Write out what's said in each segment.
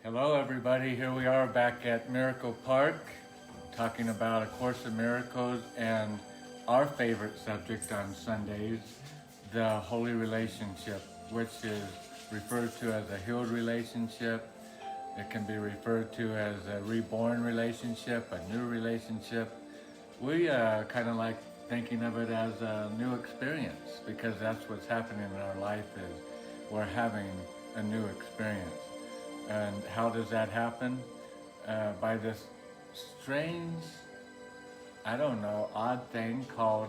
Hello everybody, here we are back at Miracle Park talking about A Course in Miracles and our favorite subject on Sundays, the holy relationship, which is referred to as a healed relationship. It can be referred to as a reborn relationship, a new relationship. We kind of like thinking of it as a new experience because that's what's happening in our life is we're having a new experience. And how does that happen? By this strange, I don't know, odd thing called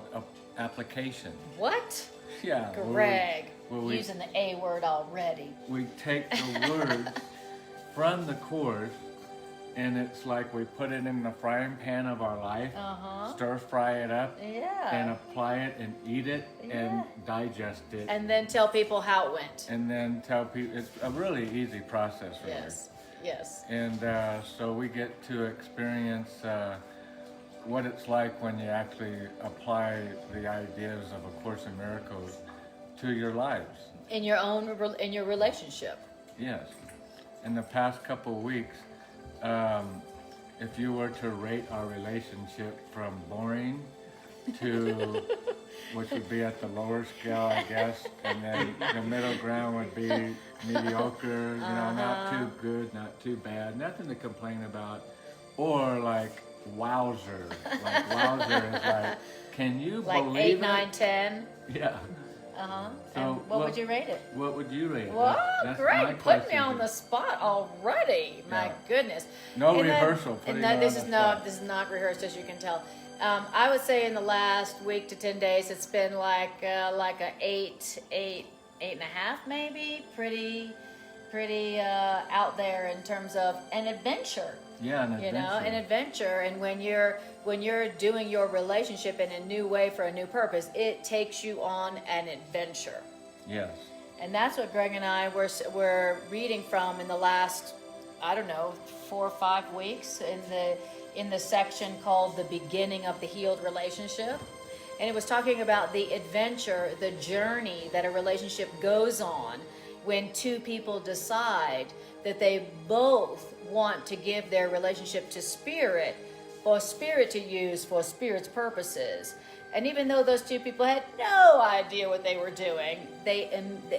application. What? Yeah. Greg, we using the A word already. We take the words from the Course, and it's like we put it in the frying pan of our life, stir fry it up, and apply it and eat it and digest it. And then tell people how it went. And then tell people, it's a really easy process, really. Yes. And so we get to experience what it's like when you actually apply the ideas of A Course in Miracles to your lives. In your relationship. Yes. In the past couple of weeks, if you were to rate our relationship from boring to, which would be at the lower scale, I guess, and then the middle ground would be mediocre, not too good, not too bad, nothing to complain about, or like wowzer. Like wowzer is like, can you believe 8, it? 9, 10. Yeah. So and what would you rate it? What would you rate it? Well, That's great. Put me on the spot already. My goodness. No rehearsal. This is not rehearsed, as you can tell. I would say in the last week to 10 days, it's been like a 8 and a half, maybe. Pretty out there in terms of an adventure. Yeah, an adventure. An adventure. And when you're doing your relationship in a new way for a new purpose, it takes you on an adventure. Yes. And that's what Greg and I were reading from in the last, 4 or 5 weeks in the section called The Beginning of the Healed Relationship. And it was talking about the adventure, the journey that a relationship goes on when two people decide that they both want to give their relationship to Spirit, for Spirit to use for Spirit's purposes. And even though those two people had no idea what they were doing, they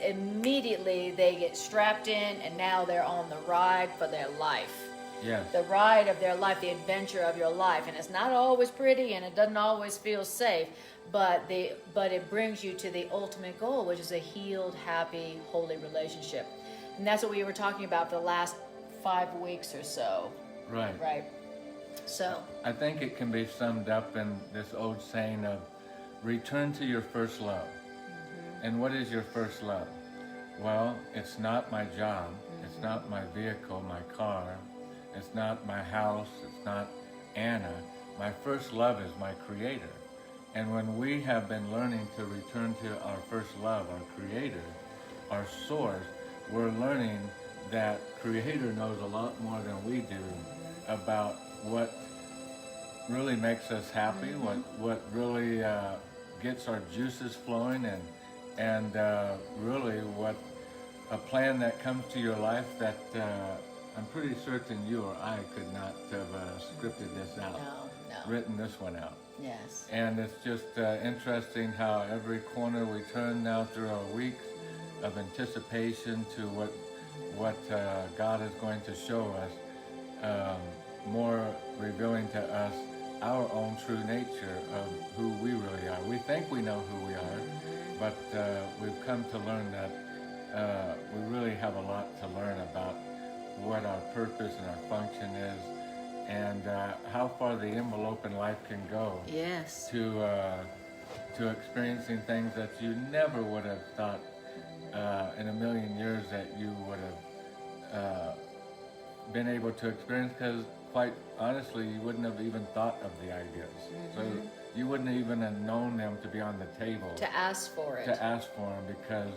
immediately get strapped in, and now they're on the ride for their life. Yes. The ride of their life, the adventure of your life. And it's not always pretty, and it doesn't always feel safe, but it brings you to the ultimate goal, which is a healed, happy, holy relationship. And that's what we were talking about for the last 5 weeks or so. Right. So I think it can be summed up in this old saying of return to your first love. Mm-hmm. And what is your first love? Well, it's not my job. Mm-hmm. It's not my vehicle, my car. It's not my house. It's not Anna. My first love is my Creator. And when we have been learning to return to our first love, our Creator, our source, we're learning that Creator knows a lot more than we do about what really makes us happy, what really gets our juices flowing, and really what a plan that comes to your life that I'm pretty certain you or I could not have scripted this out, written this one out. Yes. And it's just interesting how every corner we turn now through our weeks of anticipation to what God is going to show us, more revealing to us our own true nature of who we really are. We think we know who we are, but we've come to learn that we really have a lot to learn about what our purpose and our function is, and how far the envelope in life can go. Yes. To experiencing things that you never would have thought in a million years that you would have been able to experience, because quite honestly, you wouldn't have even thought of the ideas. So you wouldn't even have known them to be on the table. To ask for it. To ask for them, because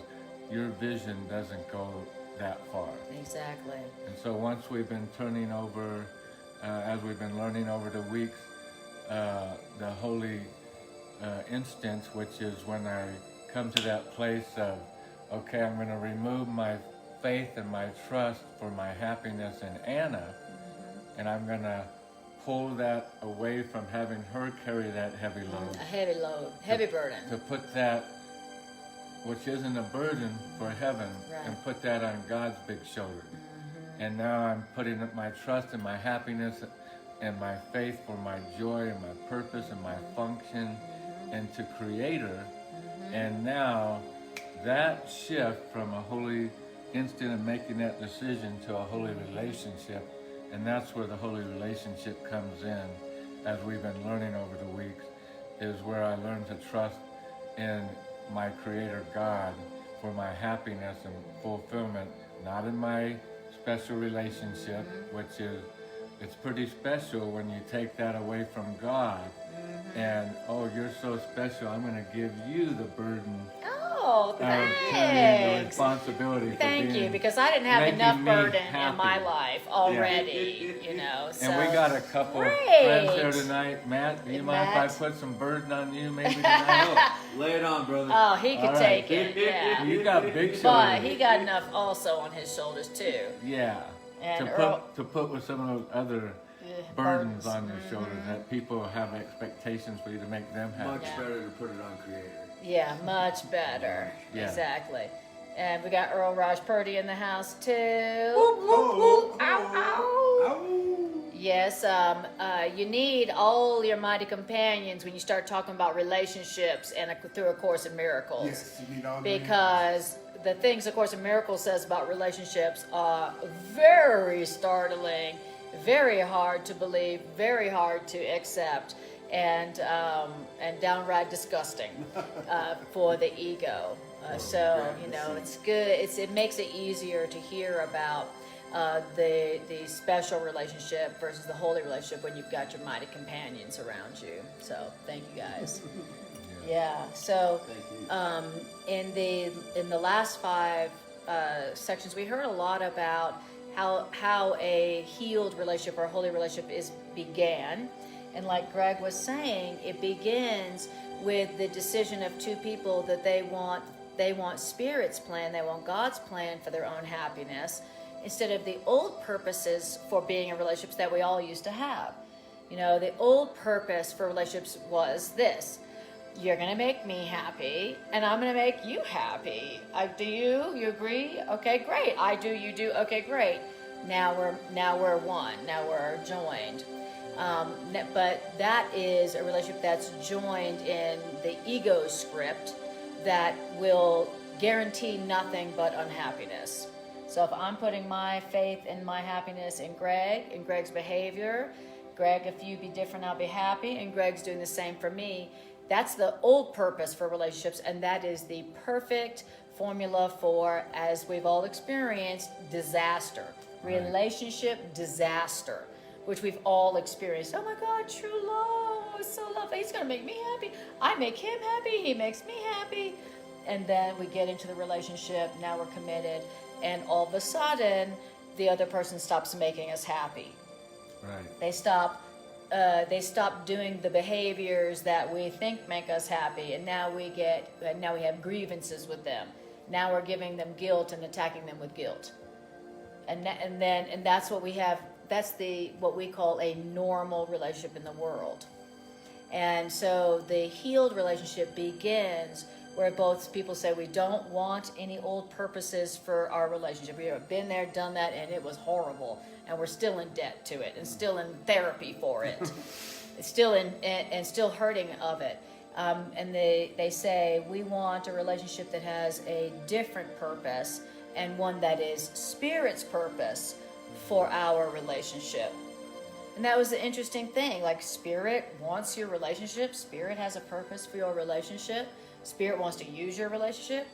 your vision doesn't go that far. Exactly. And so once we've been turning over, as we've been learning over the weeks, the holy instance, which is when I come to that place of, okay, I'm going to remove my faith and my trust for my happiness in Anna, and I'm going to pull that away from having her carry that heavy load. A heavy load, heavy burden. To put that, which isn't a burden for heaven, Right. and put that on God's big shoulder. And now I'm putting up my trust and my happiness and my faith for my joy and my purpose and my function into Creator. And now that shift from a holy instant of making that decision to a holy relationship, and that's where the holy relationship comes in, as we've been learning over the weeks, is where I learn to trust in my Creator God for my happiness and fulfillment, not in my special relationship, which is, it's pretty special when you take that away from God. And, oh, you're so special, I'm going to give you the burden Oh, of carrying the thanks. responsibility for Thank being, you, because I didn't have making enough me burden happy. in my life already, you know. So. And we got a couple of Great. friends here tonight. Matt, do you mind Matt? if I put some burden on you maybe tonight? Lay it on, brother. Oh, he could All right. take it, yeah. You got big shoulders. But he got enough also on his shoulders too. Yeah. And to Earl- put with some of those other burdens on your shoulders that people have expectations for you to make them happy. Much Yeah. better to put it on Creator. Yeah, much better. Yeah. Exactly. And we got Earl Raj Purdy in the house too. Ow, Ow. Yes, you need all your mighty companions when you start talking about relationships and through A Course in Miracles. Yes, you need all Because the things A Course in Miracles says about relationships are very startling, very hard to believe, very hard to accept, and downright disgusting for the ego. So you know, it's good. It makes it easier to hear about the special relationship versus the holy relationship when you've got your mighty companions around you. So thank you guys. Yeah. So Thank you. in the last 5 sections, we heard a lot about how a healed relationship or a holy relationship began. And like Greg was saying, it begins with the decision of two people that they want Spirit's plan, they want God's plan for their own happiness, instead of the old purposes for being in relationships that we all used to have. You know, the old purpose for relationships was this: you're going to make me happy, and I'm going to make you happy. Do you? You agree? Okay, great. I do. You do. Okay, great. Now we're one. Now we're joined. But that is a relationship that's joined in the ego script that will guarantee nothing but unhappiness. So if I'm putting my faith and my happiness in Greg, in Greg's behavior, Greg, if you be different, I'll be happy, and Greg's doing the same for me, that's the old purpose for relationships, and that is the perfect formula for, as we've all experienced, disaster. Right. Relationship disaster, which we've all experienced. Oh my God, true love, so lovely. He's gonna make me happy. I make him happy, he makes me happy. And then we get into the relationship, now we're committed, and all of a sudden, the other person stops making us happy. Right. They stop doing the behaviors that we think make us happy, and now we have grievances with them. Now we're giving them guilt and attacking them with guilt. And that's what we have. That's what we call a normal relationship in the world. And so the healed relationship begins where both people say, we don't want any old purposes for our relationship. We have been there, done that, and it was horrible. And we're still in debt to it and still in therapy for it. It's still and still hurting of it. And they say, we want a relationship that has a different purpose and one that is Spirit's purpose for our relationship. And that was the interesting thing. Like, Spirit wants your relationship. Spirit has a purpose for your relationship. Spirit wants to use your relationship.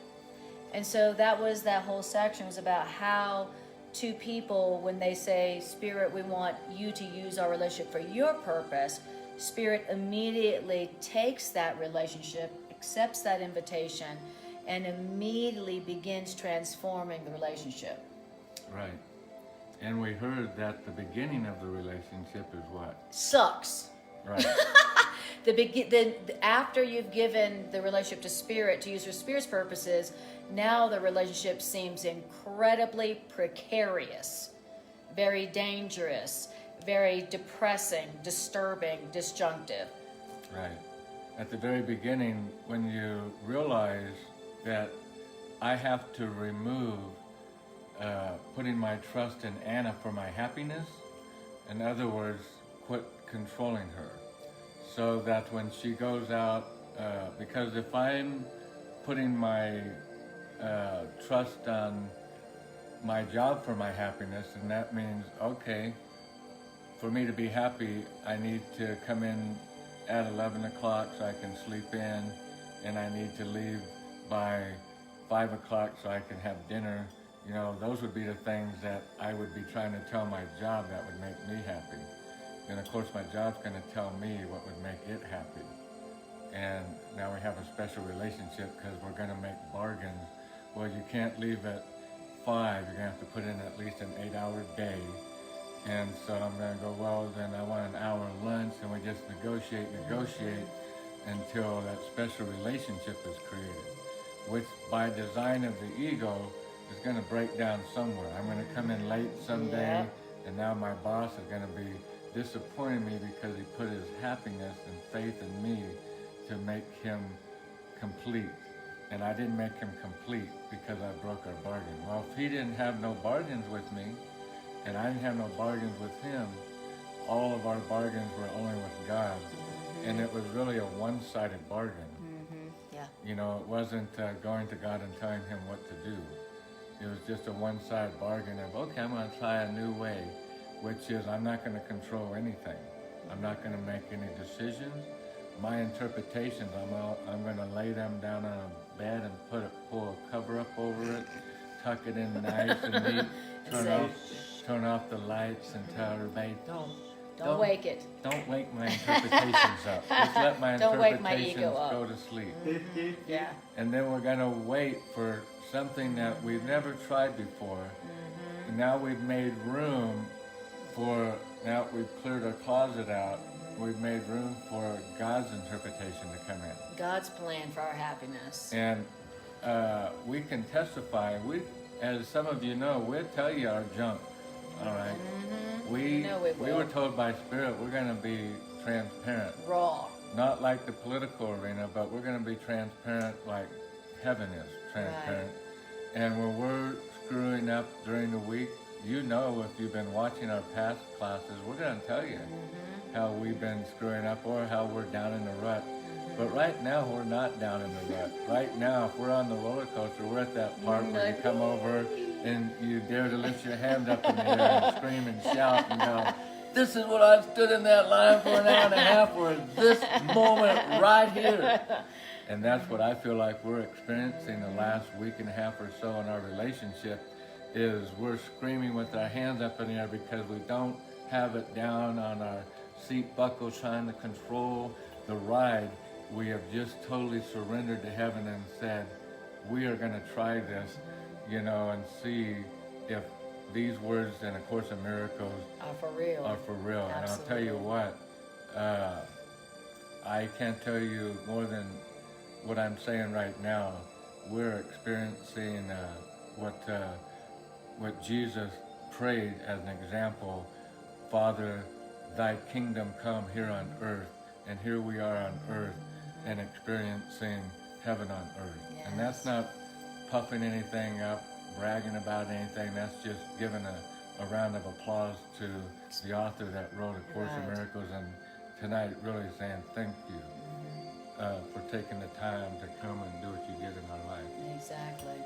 And so that whole section was about how two people, when they say, Spirit, we want you to use our relationship for your purpose, Spirit immediately takes that relationship, accepts that invitation, and immediately begins transforming the relationship. Right. And we heard that the beginning of the relationship is what? Sucks. Right. After you've given the relationship to spirit to use for spirit's purposes, now the relationship seems incredibly precarious, very dangerous, very depressing, disturbing, disjunctive. Right. At the very beginning, when you realize that I have to remove putting my trust in Anna for my happiness, in other words, quit controlling her, so that when she goes out, because if I'm putting my trust on my job for my happiness, and that means, okay, for me to be happy, I need to come in at 11 o'clock so I can sleep in, and I need to leave by 5 o'clock so I can have dinner. You know, those would be the things that I would be trying to tell my job that would make me happy. And of course my job's going to tell me what would make it happy. And now we have a special relationship because we're going to make bargains. Well, you can't leave at 5, you're going to have to put in at least an 8-hour day. And so I'm going to go, well, then I want an hour lunch, and we just negotiate until that special relationship is created, which by design of the ego is going to break down somewhere. I'm going to come in late someday, and now my boss is going to be disappointing me because he put his happiness and faith in me to make him complete. And I didn't make him complete because I broke our bargain. Well, if he didn't have no bargains with me, and I didn't have no bargains with him, all of our bargains were only with God. And it was really a one-sided bargain. Yeah. You know, it wasn't going to God and telling him what to do. It was just a one-sided bargain of, okay, I'm going to try a new way, which is I'm not going to control anything. I'm not going to make any decisions. My interpretations, I'm going to lay them down on a bed and pull a cover up over it, tuck it in nice and neat, turn off the lights and tell everybody, Don't wake it. Don't wake my interpretations up. Just let my Don't wake my interpretations ego up. go to sleep. Yeah. And then we're going to wait for something that we've never tried before. And now we've made room now we've cleared our closet out, we've made room for God's interpretation to come in. God's plan for our happiness. And we can testify. As some of you know, we'll tell you our junk. All right. We were told by Spirit we're going to be transparent. Raw. Not like the political arena, but we're going to be transparent like heaven is transparent. Right. And when we're screwing up during the week, you know, if you've been watching our past classes, we're going to tell you how we've been screwing up or how we're down in the rut. But right now, we're not down in the rut. Right now, if we're on the roller coaster, we're at that part where you come over and you dare to lift your hand up in the air and scream and shout and go, this is what I've stood in that line for an hour and a half for, this moment right here. And that's what I feel like we're experiencing the last week and a half or so in our relationship, is we're screaming with our hands up in the air because we don't have it down on our seat buckle trying to control the ride. We have just totally surrendered to heaven and said, we are going to try this, you know, and see if these words in A Course in Miracles are for real. Absolutely. And I'll tell you what, I can't tell you more than what I'm saying right now. We're experiencing what Jesus prayed as an example. Father, thy kingdom come here on earth, and here we are on earth and experiencing heaven on earth. Yes. And that's not puffing anything up, bragging about anything. That's just giving a round of applause to the author that wrote A Course in Miracles, and tonight really saying thank you for taking the time to come and do what you did in our life. Exactly.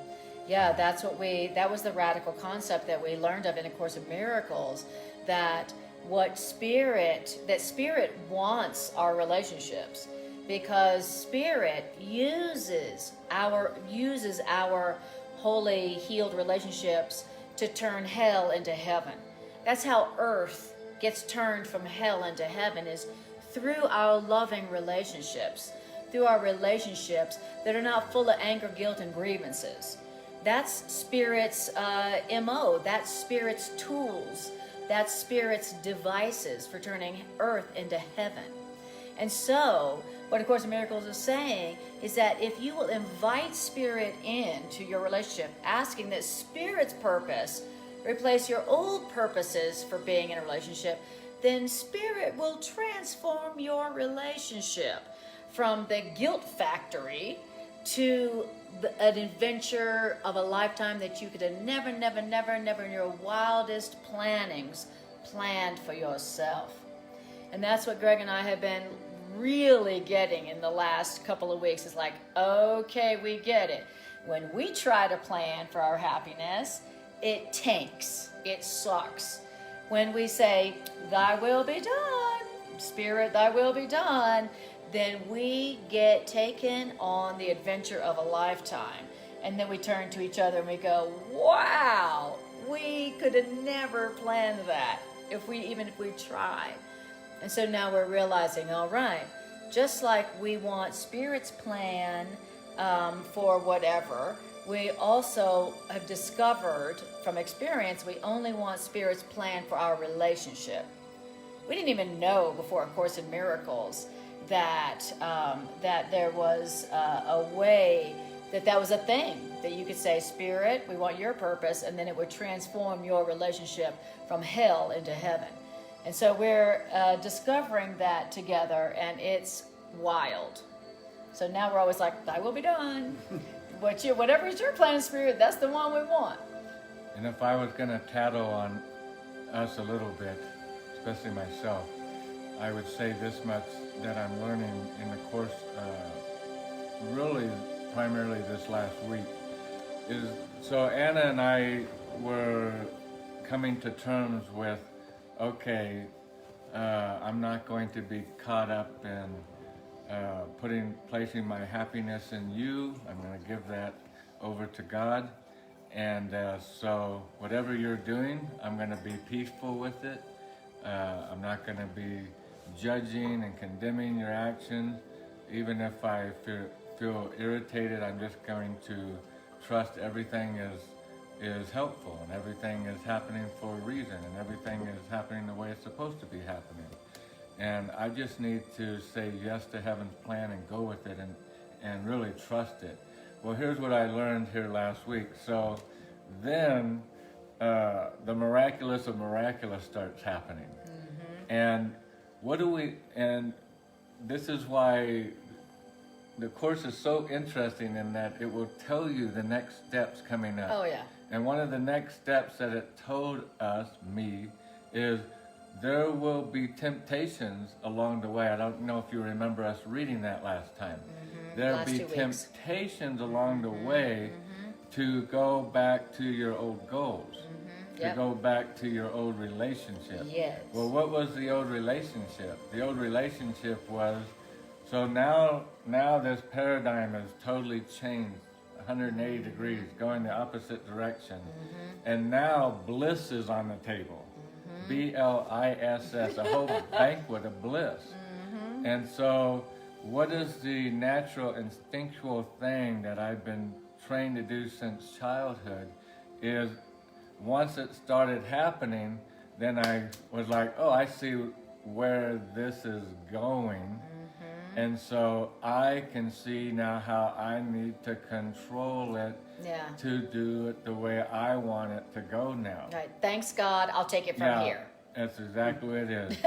Yeah, that was the radical concept that we learned of in A Course in Miracles, that Spirit wants our relationships, because Spirit uses our holy, healed relationships to turn hell into heaven. That's how earth gets turned from hell into heaven, is through our loving relationships, through our relationships that are not full of anger, guilt, and grievances. That's Spirit's MO. That's Spirit's tools. That's Spirit's devices for turning earth into heaven. And so, what A Course in Miracles is saying is that if you will invite Spirit into your relationship, asking that Spirit's purpose replace your old purposes for being in a relationship, then Spirit will transform your relationship from the guilt factory to an adventure of a lifetime that you could have never in your wildest plannings planned for yourself. And that's what Greg and I have been really getting in the last couple of weeks. Is like, okay, we get it. When we try to plan for our happiness, it tanks, it sucks. When we say, thy will be done, Spirit, thy will be done, then we get taken on the adventure of a lifetime. And then we turn to each other and we go, wow, we could have never planned that even if we tried. And so now we're realizing, all right, just like we want Spirit's plan for whatever, we also have discovered from experience we only want Spirit's plan for our relationship. We didn't even know before A Course in Miracles that there was a way that was a thing that you could say, Spirit, we want your purpose, and then it would transform your relationship from hell into heaven. And so we're discovering that together, and it's wild. So now we're always like, thy will be done. Whatever is your plan, Spirit, that's the one we want. And if I was going to tattle on us a little bit, especially myself, I would say this much that I'm learning in the Course, really primarily this last week, is so Anna and I were coming to terms with, okay, I'm not going to be caught up in placing my happiness in you. I'm going to give that over to God. And so whatever you're doing, I'm going to be peaceful with it. I'm not going to be judging and condemning your actions. Even if I feel irritated, I'm just going to trust everything is helpful, and everything is happening for a reason, and everything is happening the way it's supposed to be happening. And I just need to say yes to heaven's plan and go with it and really trust it. Well, here's what I learned here last week. So then the miraculous of miraculous starts happening. And and this is why the Course is so interesting in that it will tell you the next steps coming up. Oh, yeah. And one of the next steps that it told me, is there will be temptations along the way. I don't know if you remember us reading that last time. There'll be temptations along the way to go back to your old goals, to go back to your old relationship. Yes. Well, what was the old relationship? The old relationship was, so now this paradigm has totally changed 180 degrees, going the opposite direction. And now bliss is on the table. BLISS, a whole banquet of bliss. And so what is the natural instinctual thing that I've been trained to do since childhood is once it started happening, then I was like, oh, I see where this is going. And so I can see now how I need to control it to do it the way I want it to go now. Right. Thanks, God. I'll take it from here. That's exactly what it is.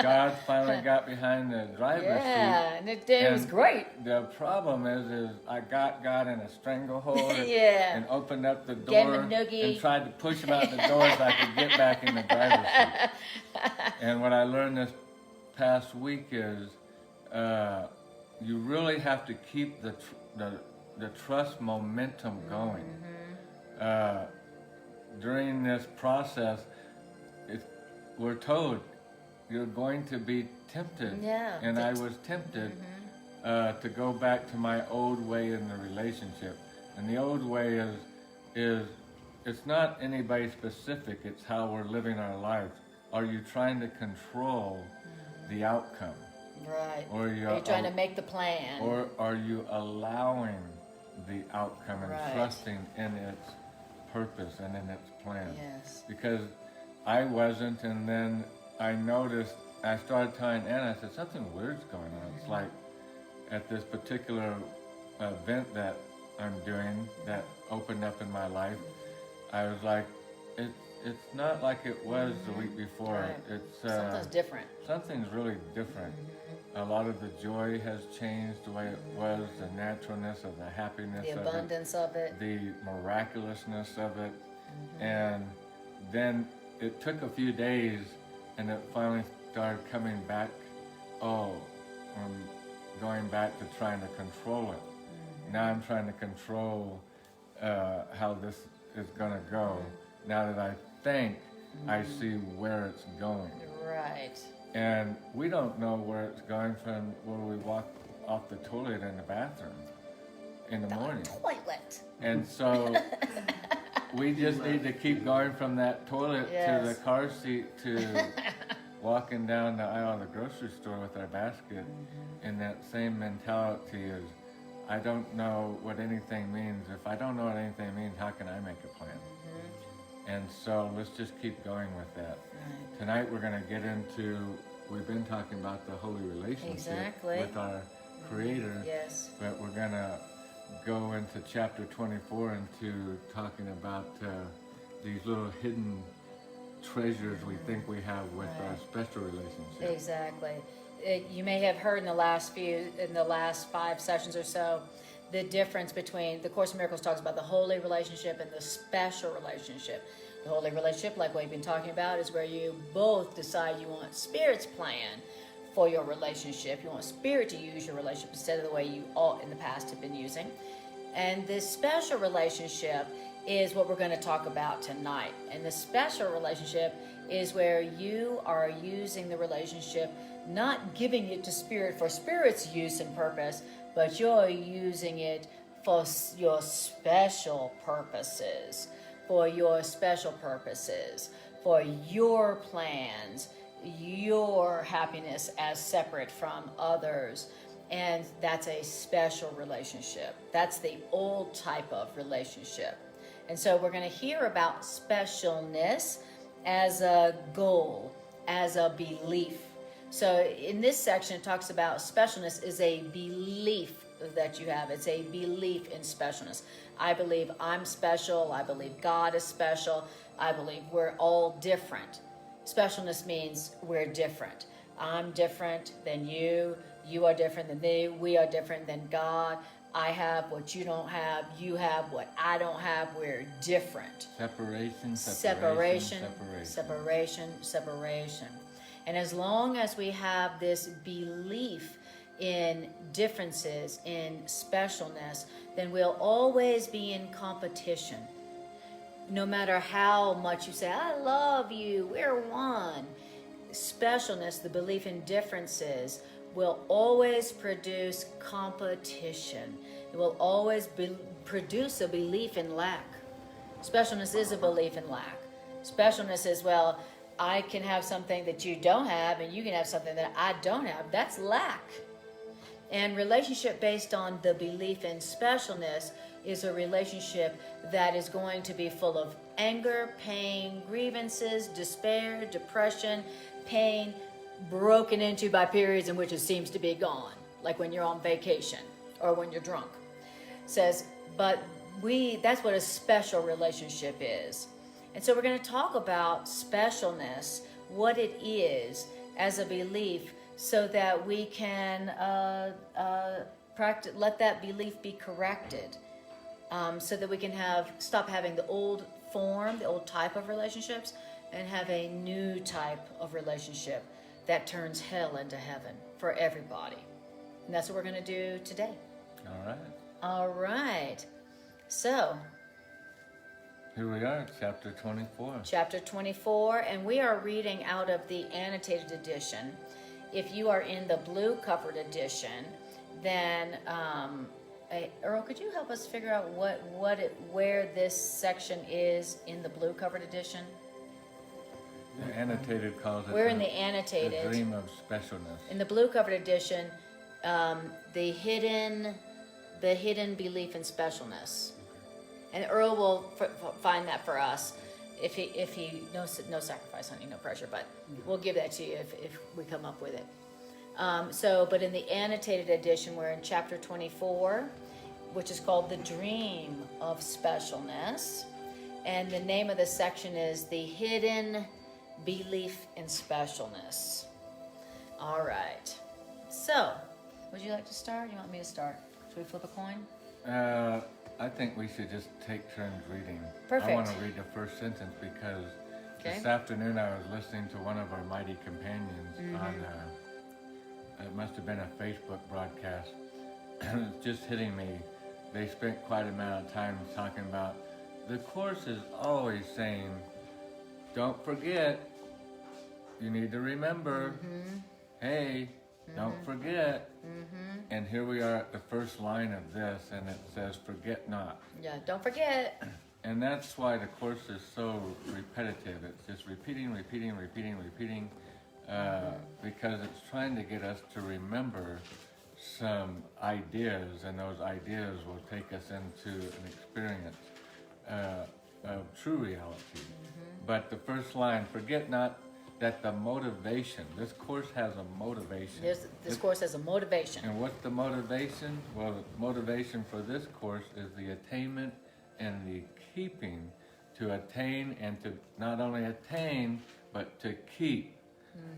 God finally got behind the driver's seat. Yeah, and it was great. The problem is I got God in a stranglehold and opened up the Gave door him a noogie. and tried to push him out the door so I could get back in the driver's seat. And what I learned this past week is you really have to keep the trust momentum going. During this process, we're told you're going to be tempted. And I was tempted to go back to my old way in the relationship. And the old way is it's not anybody specific, it's how we're living our lives. Are you trying to control the outcome? Right. Or are you trying to make the plan? Or are you allowing the outcome and trusting in its purpose and in its plan? Yes. Because I wasn't, and then I noticed I started telling Anna, I said, something weird's going on. It's like at this particular event that I'm doing that opened up in my life, I was like, it's not like it was the week before. Right. It's Something's different. Something's really different. A lot of the joy has changed the way it was, the naturalness of the happiness The of abundance of it. the miraculousness of it. And then it took a few days and it finally started coming back. Oh, I'm going back to trying to control it. Now I'm trying to control how this is going to go. Now that I think I see where it's going. Right. And we don't know where it's going from when we walk off the toilet in the bathroom in the morning. Toilet. And so we just need to keep going from that toilet to the car seat to walking down the aisle of the grocery store with our basket in that same mentality as, I don't know what anything means. If I don't know what anything means, how can I make a plan? And so let's just keep going with that. Right. Tonight we're going to get into, we've been talking about the holy relationship with our Creator. Yes. But we're going to go into chapter 24 into talking about these little hidden treasures we think we have with our special relationship. Exactly. You may have heard in the last 5 sessions or so, the difference between, the Course in Miracles talks about the holy relationship and the special relationship. The holy relationship, like what we've been talking about, is where you both decide you want Spirit's plan for your relationship. You want Spirit to use your relationship instead of the way you all in the past have been using. And this special relationship is what we're going to talk about tonight. And the special relationship is where you are using the relationship, not giving it to Spirit for Spirit's use and purpose, but you're using it for your special purposes, for your special purposes, for your plans, your happiness as separate from others. And that's a special relationship. That's the old type of relationship. And so we're going to hear about specialness as a goal, as a belief. So in this section, it talks about specialness is a belief that you have. It's a belief in specialness. I believe I'm special. I believe God is special. I believe we're all different. Specialness means we're different. I'm different than you. You are different than me. We are different than God. I have what you don't have. You have what I don't have. We're different. Separation. And as long as we have this belief in differences, in specialness, then we'll always be in competition. No matter how much you say, I love you, we're one. Specialness, the belief in differences, will always produce competition. It will always produce a belief in lack. Specialness is a belief in lack. Specialness is, well, I can have something that you don't have, and you can have something that I don't have. That's lack. And relationship based on the belief in specialness is a relationship that is going to be full of anger, pain, grievances, despair, depression, pain, broken into by periods in which it seems to be gone, like when you're on vacation or when you're drunk. Says, but that's what a special relationship is. And so we're going to talk about specialness, what it is as a belief, so that we can let that belief be corrected, so that we can stop having the old form, the old type of relationships, and have a new type of relationship that turns hell into heaven for everybody. And that's what we're going to do today. All right. So here we are, chapter 24. Chapter 24, and we are reading out of the annotated edition. If you are in the blue covered edition, then Earl, could you help us figure out where this section is in the blue covered edition? The annotated calls it We're in the annotated. The dream of specialness. In the blue covered edition, the hidden belief in specialness. And Earl will find that for us. if he no sacrifice, honey, no pressure, but we'll give that to you if we come up with it. But in the annotated edition, we're in chapter 24, which is called The Dream of Specialness. And the name of the section is The Hidden Belief in Specialness. All right. So, would you like to start? You want me to start? Should we flip a coin? I think we should just take turns reading. Perfect. I want to read the first sentence because this afternoon I was listening to one of our mighty companions on, it must have been a Facebook broadcast. It's just hitting me. They spent quite a amount of time talking about the Course is always saying, don't forget, you need to remember, hey, don't forget. And here we are at the first line of this, and it says, forget not. Yeah, don't forget. And that's why the Course is so repetitive. It's just repeating, because it's trying to get us to remember some ideas, and those ideas will take us into an experience of true reality. But the first line, forget not that the motivation, this course has a motivation. This course has a motivation. And what's the motivation? Well, the motivation for this course is the attainment and the keeping, to attain and to not only attain, but to keep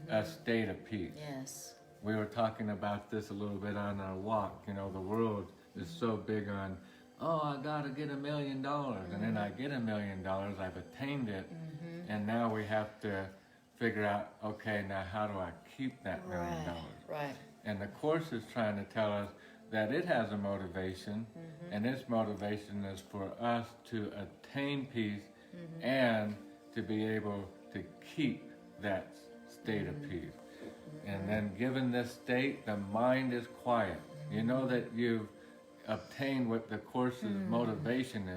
a state of peace. Yes. We were talking about this a little bit on our walk. You know, the world is so big on, oh, I gotta get $1 million. And then I get $1 million, I've attained it. And now we have to figure out, okay, now how do I keep that $1 million? Right. And the Course is trying to tell us that it has a motivation, and its motivation is for us to attain peace and to be able to keep that state of peace. And then given this state, the mind is quiet. You know that you've obtained what the Course's motivation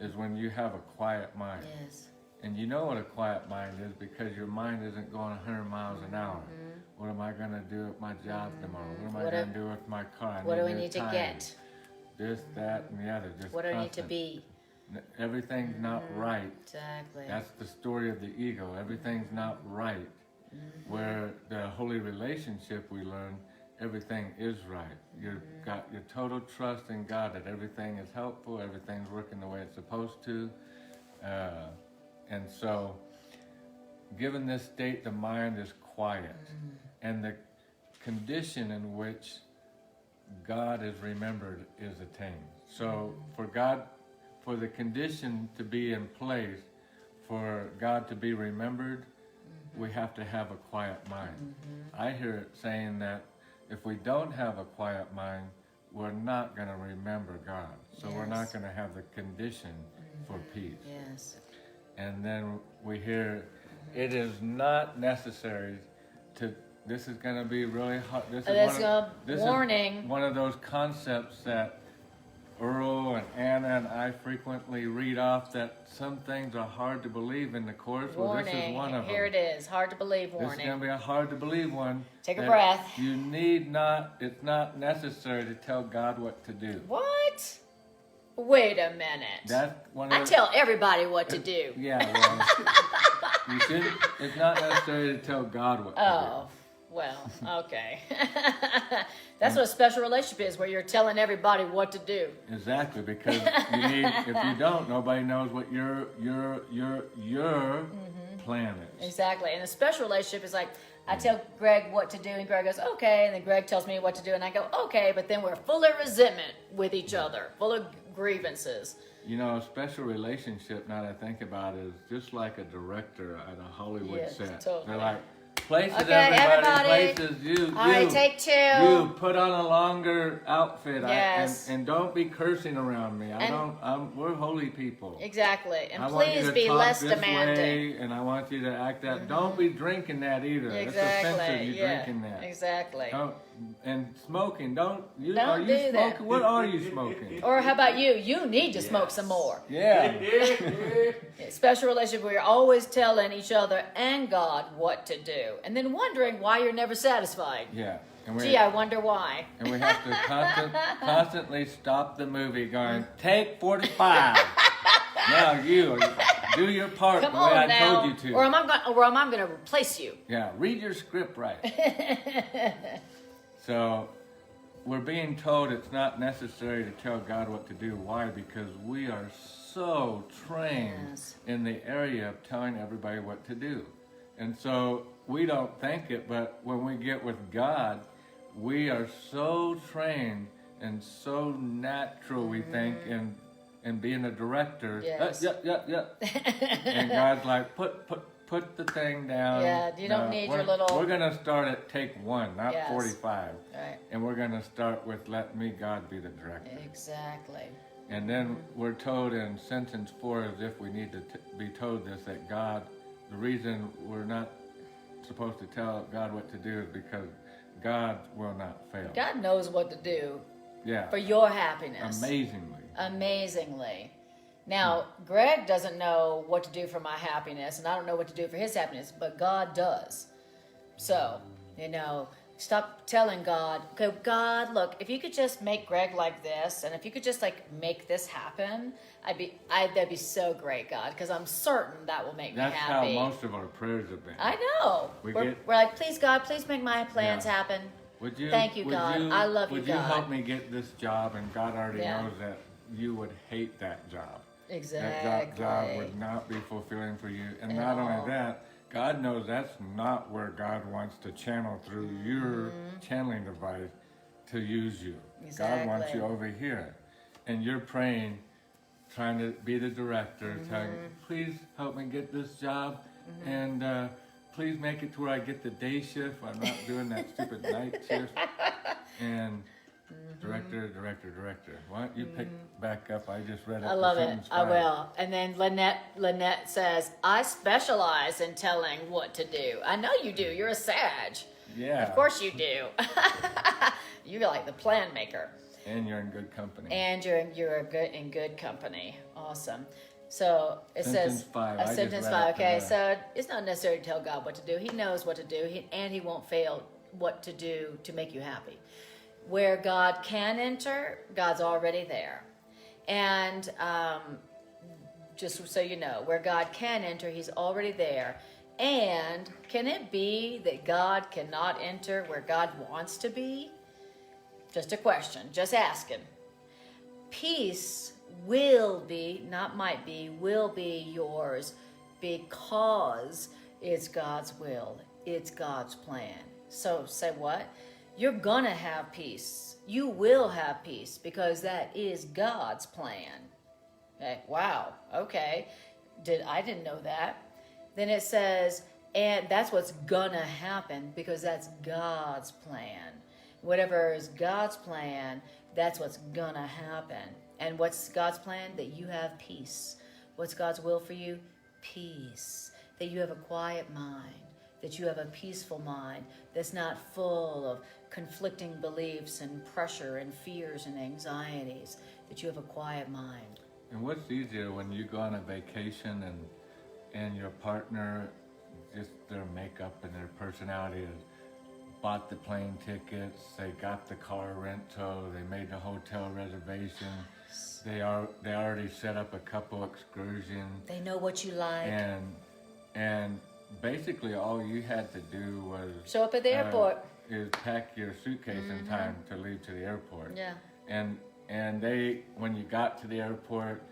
is when you have a quiet mind. Yes. And you know what a quiet mind is because your mind isn't going 100 miles an hour. What am I going to do at my job tomorrow? What am I going to do with my car? What do we need to get? This, that, and the other. Just What do I need to constant. be? Everything's not right. Exactly. That's the story of the ego. Everything's not right. Where the holy relationship we learn, everything is right. You've got your total trust in God that everything is helpful, everything's working the way it's supposed to. And so, given this state, the mind is quiet. And the condition in which God is remembered is attained. So, for the condition to be in place, for God to be remembered, we have to have a quiet mind. I hear it saying that if we don't have a quiet mind, we're not going to remember God. So we're not going to have the condition for peace. Yes. And then we hear it is not necessary to, this is going to be really hard. This is warning. One of those concepts that Earl and Anna and I frequently read off, that some things are hard to believe in the Course. Well, this is one of them. Here it is. Hard to believe This is warning. going to be a hard to believe one. Take a that breath. You need not, it's not necessary to tell God what to do. What? Wait a minute. That's one of I tell everybody what to do. Yeah, well, you shouldn't, it's not necessary to tell God what to Oh, well, okay. That's what a special relationship is, where you're telling everybody what to do. do. Exactly, because you need, if you don't, nobody knows what your plan is. Exactly. And a special relationship is like, I tell Greg what to do, and Greg goes, okay. And then Greg tells me what to do, and I go, okay. But then we're full of resentment with each other, full of grievances. You know, a special relationship, now that I think about it, is just like a director at a Hollywood Yes, set. totally. They're like, places Okay, everybody, everybody. places you. All right, take 2. You put on a longer outfit. Yes. And don't be cursing around me. And- we're holy people. Exactly. And I want you please to be talk less this demanding. way, and I want you to act that. Don't be drinking that either. It's Exactly. offensive. You Yeah. drinking that. Exactly. Don't, and smoking. Don't. You, Don't are you do that. smoking? What are you smoking? Or how about you? You need to smoke some more. Yeah. Special relationship where you're always telling each other and God what to do, and then wondering why you're never satisfied. Yeah. And Gee, I wonder why. And we have to constantly stop the movie going, take 45. Now you do your part Come the way I on now. told you to. Or am I going to replace you? Yeah, read your script right. So, we're being told it's not necessary to tell God what to do. Why? Because we are so trained Yes. in the area of telling everybody what to do. And so, we don't think it, but when we get with God, we are so trained and so natural, we think, in being a director. Yes. Yeah. And God's like, put the thing down. Yeah, you don't need your little- We're going to start at take 1, not Yes. 45. Right. And we're going to start with let me, God, be the director. Exactly. And then we're told in sentence 4, as if we need to be told this, that God, the reason we're not supposed to tell God what to do is because God will not fail. God knows what to do Yeah. for your happiness. Amazingly. Amazingly. Now, Greg doesn't know what to do for my happiness, and I don't know what to do for his happiness, but God does. So, stop telling God, okay, God, look, if you could just make Greg like this, and if you could just make this happen, that'd be so great, God, because I'm certain that will make That's me happy. how most of our prayers have been. I know. We're like, please, God, please make my plans Yeah. happen. Thank Thank you, God. I love you, Would you God. help me get this job? And God already Yeah. knows that you would hate that job. Exactly. That job would not be fulfilling for you. And At not all. only that, God knows that's not where God wants to channel through your channeling device to use you. God wants you Exactly. over here. And you're praying, trying to be the director, telling, please help me get this job. And please make it to where I get the day shift. I'm not doing that stupid night shift. And director. Why don't you pick back up? I just read it. I love it. I will. And then Lynette says, I specialize in telling what to do. I know you do. You're a Sag. Yeah. Of course you do. You're like the plan maker. And you're in good company. And you're in good company. Awesome. So it Sentence says 5. I just sentence read 5. it Okay, today. so it's not necessary to tell God what to do. He knows what to do, and he won't fail what to do to make you happy. Where God can enter, God's already there. And just so you know, where God can enter, he's already there. And can it be that God cannot enter where God wants to be? Just a question, just asking. Peace will be, not might be, will be yours because it's God's will, it's God's plan. So say what? You're gonna have peace. You will have peace because that is God's plan. Okay. Wow. Okay. I didn't know that. Then it says, and that's what's gonna happen because that's God's plan. Whatever is God's plan, that's what's gonna happen. And what's God's plan? That you have peace. What's God's will for you? Peace. That you have a quiet mind. That you have a peaceful mind that's not full of conflicting beliefs and pressure and fears and anxieties. That you have a quiet mind. And what's easier when you go on a vacation and your partner, just their makeup and their personality is bought the plane tickets, they got the car rental, they made the hotel reservation, they already set up a couple excursions. They know what you like. And basically all you had to do was Show up at the airport. Is pack your suitcase in time to leave to the airport. Yeah. And they, when you got to the airport,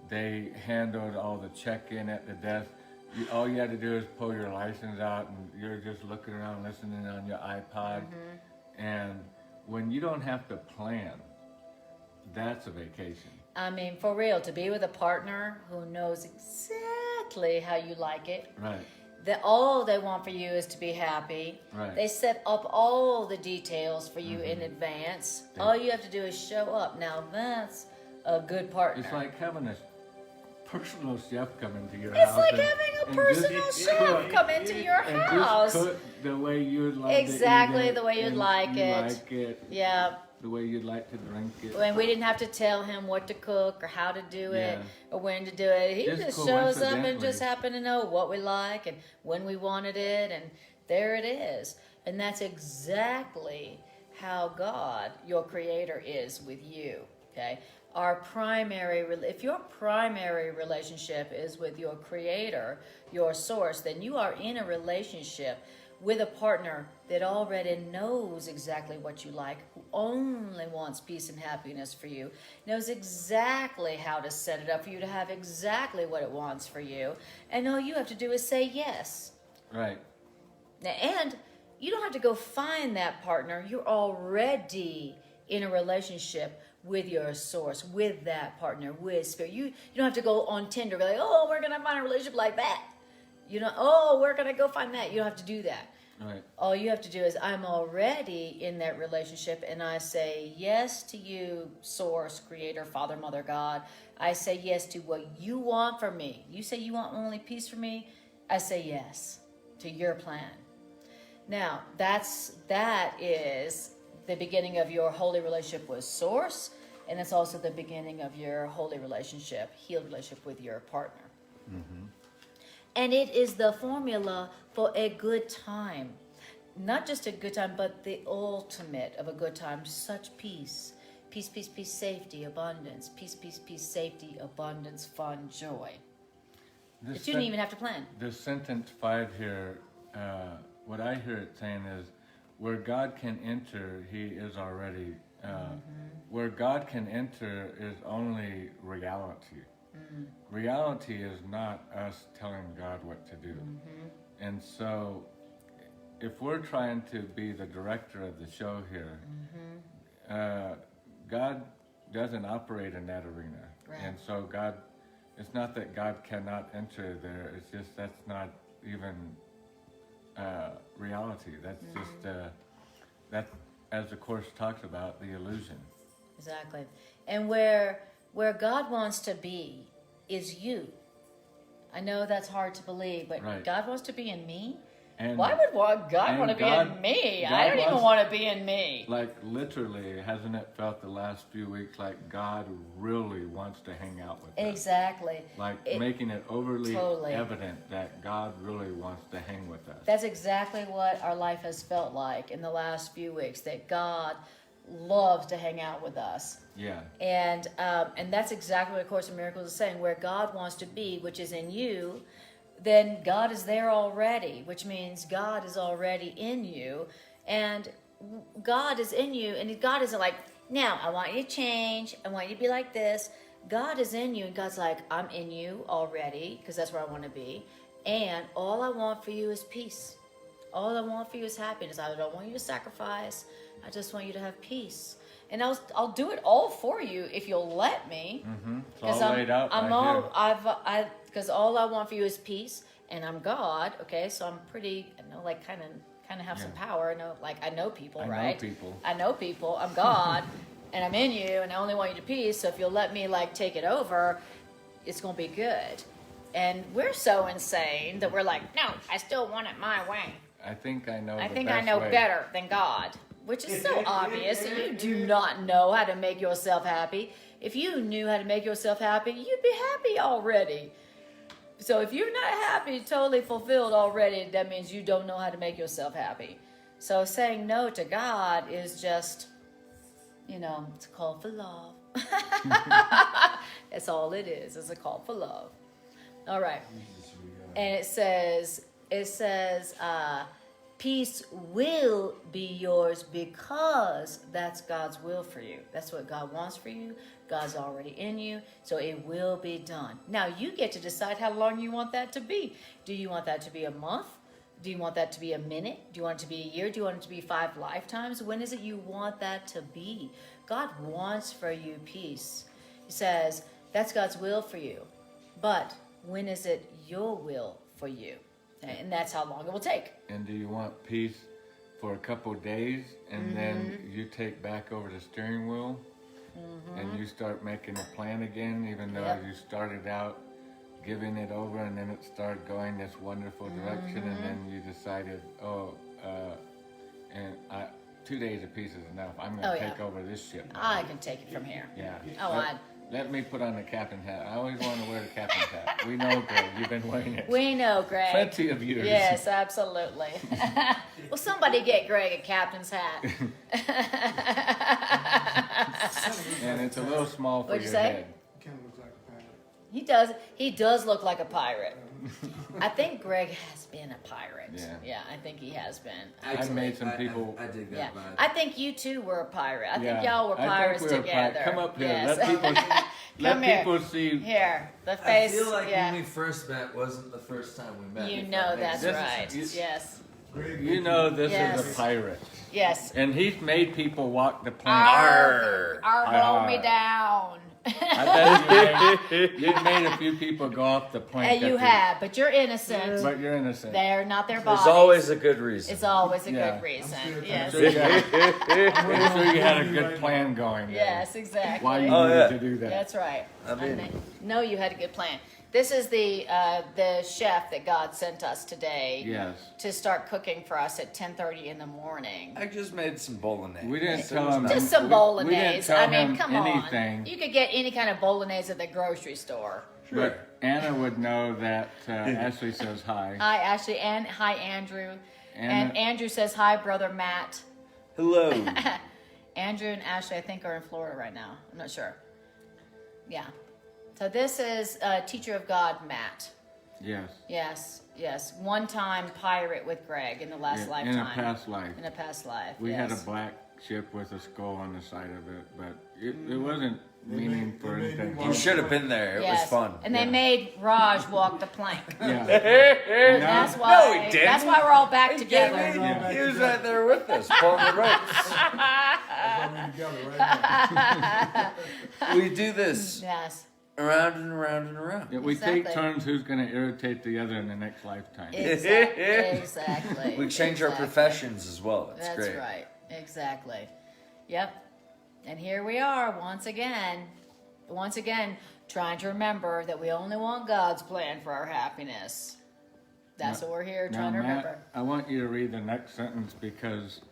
they handled all the check-in at the desk. All you had to do is pull your license out, and you're just looking around, listening on your iPod. And when you don't have to plan, that's a vacation. I mean, for real, to be with a partner who knows exactly how you like it. Right. That all they want for you is to be happy. Right. They set up all the details for you in advance. All you have to do is show up. Now that's a good partner. It's like having a personal chef come into your It's house. like and- having a and personal just chef come into your and house. Just cook the way you'd like Exactly to eat it, the way you'd and like you it. like it. Yeah. The way you'd like to drink it. When we didn't have to tell him what to cook or how to do it Yeah. or when to do it. He Just just shows up and coincidentally. just happened to know what we like and when we wanted it, and there it is. And that's exactly how God, your creator, is with you. Okay? if your primary relationship is with your creator, your source, then you are in a relationship with a partner that already knows exactly what you like, who only wants peace and happiness for you, knows exactly how to set it up for you to have exactly what it wants for you, and all you have to do is say yes. Right. And you don't have to go find that partner. You're already in a relationship with your source, with that partner, with spirit. You don't have to go on Tinder, be like, oh, we're going to find a relationship like that. We're going to go find that. You don't have to do that. Right. All you have to do is, I'm already in that relationship, and I say yes to you, source, creator, father, mother, God. I say yes to what you want from me. You say you want only peace for me. I say yes to your plan. Now, that is the beginning of your holy relationship with source, and it's also the beginning of your holy relationship, healed relationship with your partner. Mm-hmm. And it is the formula for a good time. Not just a good time, but the ultimate of a good time. Such peace. Peace, peace, peace, safety, abundance. Peace, peace, peace, safety, abundance, fun, joy. That you didn't even have to plan. The sentence 5 here, what I hear it saying is, where God can enter, he is already. Where God can enter is only reality. Reality is not us telling God what to do. And so, if we're trying to be the director of the show here, God doesn't operate in that arena. Right. And so it's not that God cannot enter there, it's just that's not even reality. That's just, that, as the Course talks about, the illusion. Exactly. And where God wants to be is you. I know that's hard to believe, but Right. God wants to be in me? And Why would God want to be in me? I don't even want to be in me. Like, literally, hasn't it felt the last few weeks like God really wants to hang out with us? Exactly. Like, making it overly Totally. evident that God really wants to hang with us. That's exactly what our life has felt like in the last few weeks, that God loves to hang out with us. Yeah. And that's exactly what A Course in Miracles is saying. Where God wants to be, which is in you, then God is there already, which means God is already in you. And God is in you, and God isn't like, now, I want you to change. I want you to be like this. God is in you, and God's like, I'm in you already, because that's where I want to be. And all I want for you is peace. All I want for you is happiness. I don't want you to sacrifice. I just want you to have peace. And I'll do it all for you if you'll let me. It's all laid out right here. Because all I want for you is peace, and I'm God. Okay, so I'm pretty, like kind of have some power. I know people, right? I know people. I'm God, and I'm in you, and I only want you to peace. So if you'll let me take it over, it's gonna be good. And we're so insane that we're like, no, I still want it my way. I think I know. I think I know better than God, which is so obvious. You do not know how to make yourself happy. If you knew how to make yourself happy, you'd be happy already. So if you're not happy, totally fulfilled already, that means you don't know how to make yourself happy. So saying no to God is just, it's a call for love. That's all it is. It's a call for love. All right. And it says, peace will be yours because that's God's will for you. That's what God wants for you. God's already in you, so it will be done. Now you get to decide how long you want that to be. Do you want that to be a month? Do you want that to be a minute? Do you want it to be a year? Do you want it to be 5 lifetimes? When is it you want that to be? God wants for you peace. He says, that's God's will for you. But when is it your will for you? And that's how long it will take. And do you want peace for a couple days, and then you take back over the steering wheel, and you start making a plan again, even though you started out giving it over, and then it started going this wonderful direction, and then you decided, 2 days of peace is enough. I'm going to take over this ship now. I can take it from here. Yeah. Let me put on the captain hat. I always want to wear the captain's hat. We know, Greg. You've been wearing it. We know, Greg. Plenty of years. Yes, absolutely. Well, somebody get Greg a captain's hat. and it's a little small for What'd your you say? head. Kind of looks like a pirate. He does look like a pirate. I think Greg has been a pirate. Yeah. I think he has been. I made some people. I dig Yeah, that vibe. I think you two were a pirate. I think Yeah, y'all were I think pirates we were together. Come up here. Yes. Let people. Come here. People see. Here, the I face. feel like yeah. when we first met wasn't the first time we met. You if know that makes that's sense. right. Yes. You know this is Yes. a pirate, Yes. and he's made people walk the plank. Arr, Arr. hold me down. I bet you've made a few people go off the plank. And you have, but you're innocent. But you're innocent. They're not their bodies. There's always a good reason. It's always a Yeah. good reason. sure Yes. I'm sure you had a good plan going there. Yes, exactly. Why you Oh, needed yeah. to do that. That's right. I mean- No, you had a good plan. This is the chef that God sent us today Yes. to start cooking for us at 10:30 in the morning. I just made some bolognese. We didn't So tell it was him. nice. Just some we didn't bolognese. tell I mean, him come anything. on. You could get any kind of bolognese at the grocery store. But Anna would know that Ashley says hi. Hi, Ashley, and hi, Andrew. Anna- And Andrew says hi, brother Matt. Hello. Andrew and Ashley, I think, are in Florida right now. I'm not sure. Yeah. So this is Teacher of God, Matt. Yes. Yes. One-time pirate with Greg in the last In lifetime. a past life. In a past life. We yes. had a black ship with a skull on the side of it, but it wasn't meaning for they made anything. me You should have been there. It Yes. was fun. And they Yeah. made Raj walk the plank. Yeah. That's No, why. he didn't. That's why we're all back together. Yeah. He was right there with us, pulling the ropes. That's why we together right now. We do this Yes. around and around and around. Yeah, we take Exactly. turns who's going to irritate the other in the next lifetime. Exactly. We change our Exactly. professions as well. It's That's great. right. Exactly. Yep. And here we are once again, trying to remember that we only want God's plan for our happiness. That's what we're here Now, trying to Matt, remember. I want you to read the next sentence because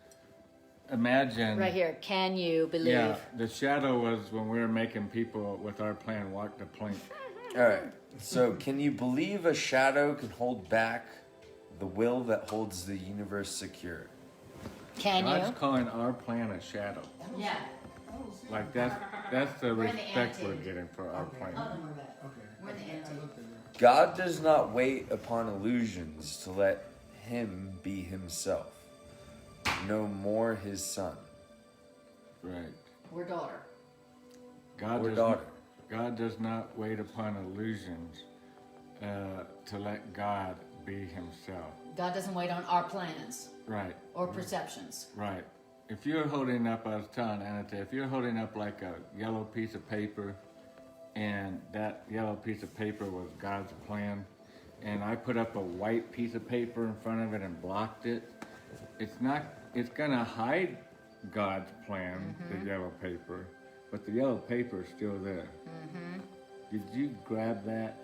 imagine. Right here. Can you believe? Yeah, the shadow was when we were making people with our plan walk the plank. All right. So, can you believe a shadow can hold back the will that holds the universe secure? Can God's you? calling our plan a shadow. Yeah. Like that's the We're in the respect we're ante. getting for our plan. Okay. We're in the ante. I looked at it. God does not wait upon illusions to let him be himself, no more his son. Right. We're daughter. God Or does daughter. God does not wait upon illusions to let God be himself. God doesn't wait on our plans Right. or perceptions. Right. If you're holding up, I was telling Anna, if you're holding up like a yellow piece of paper, and that yellow piece of paper was God's plan, and I put up a white piece of paper in front of it and blocked it, it's gonna hide God's plan, the yellow paper, but the yellow paper is still there. Did you grab that?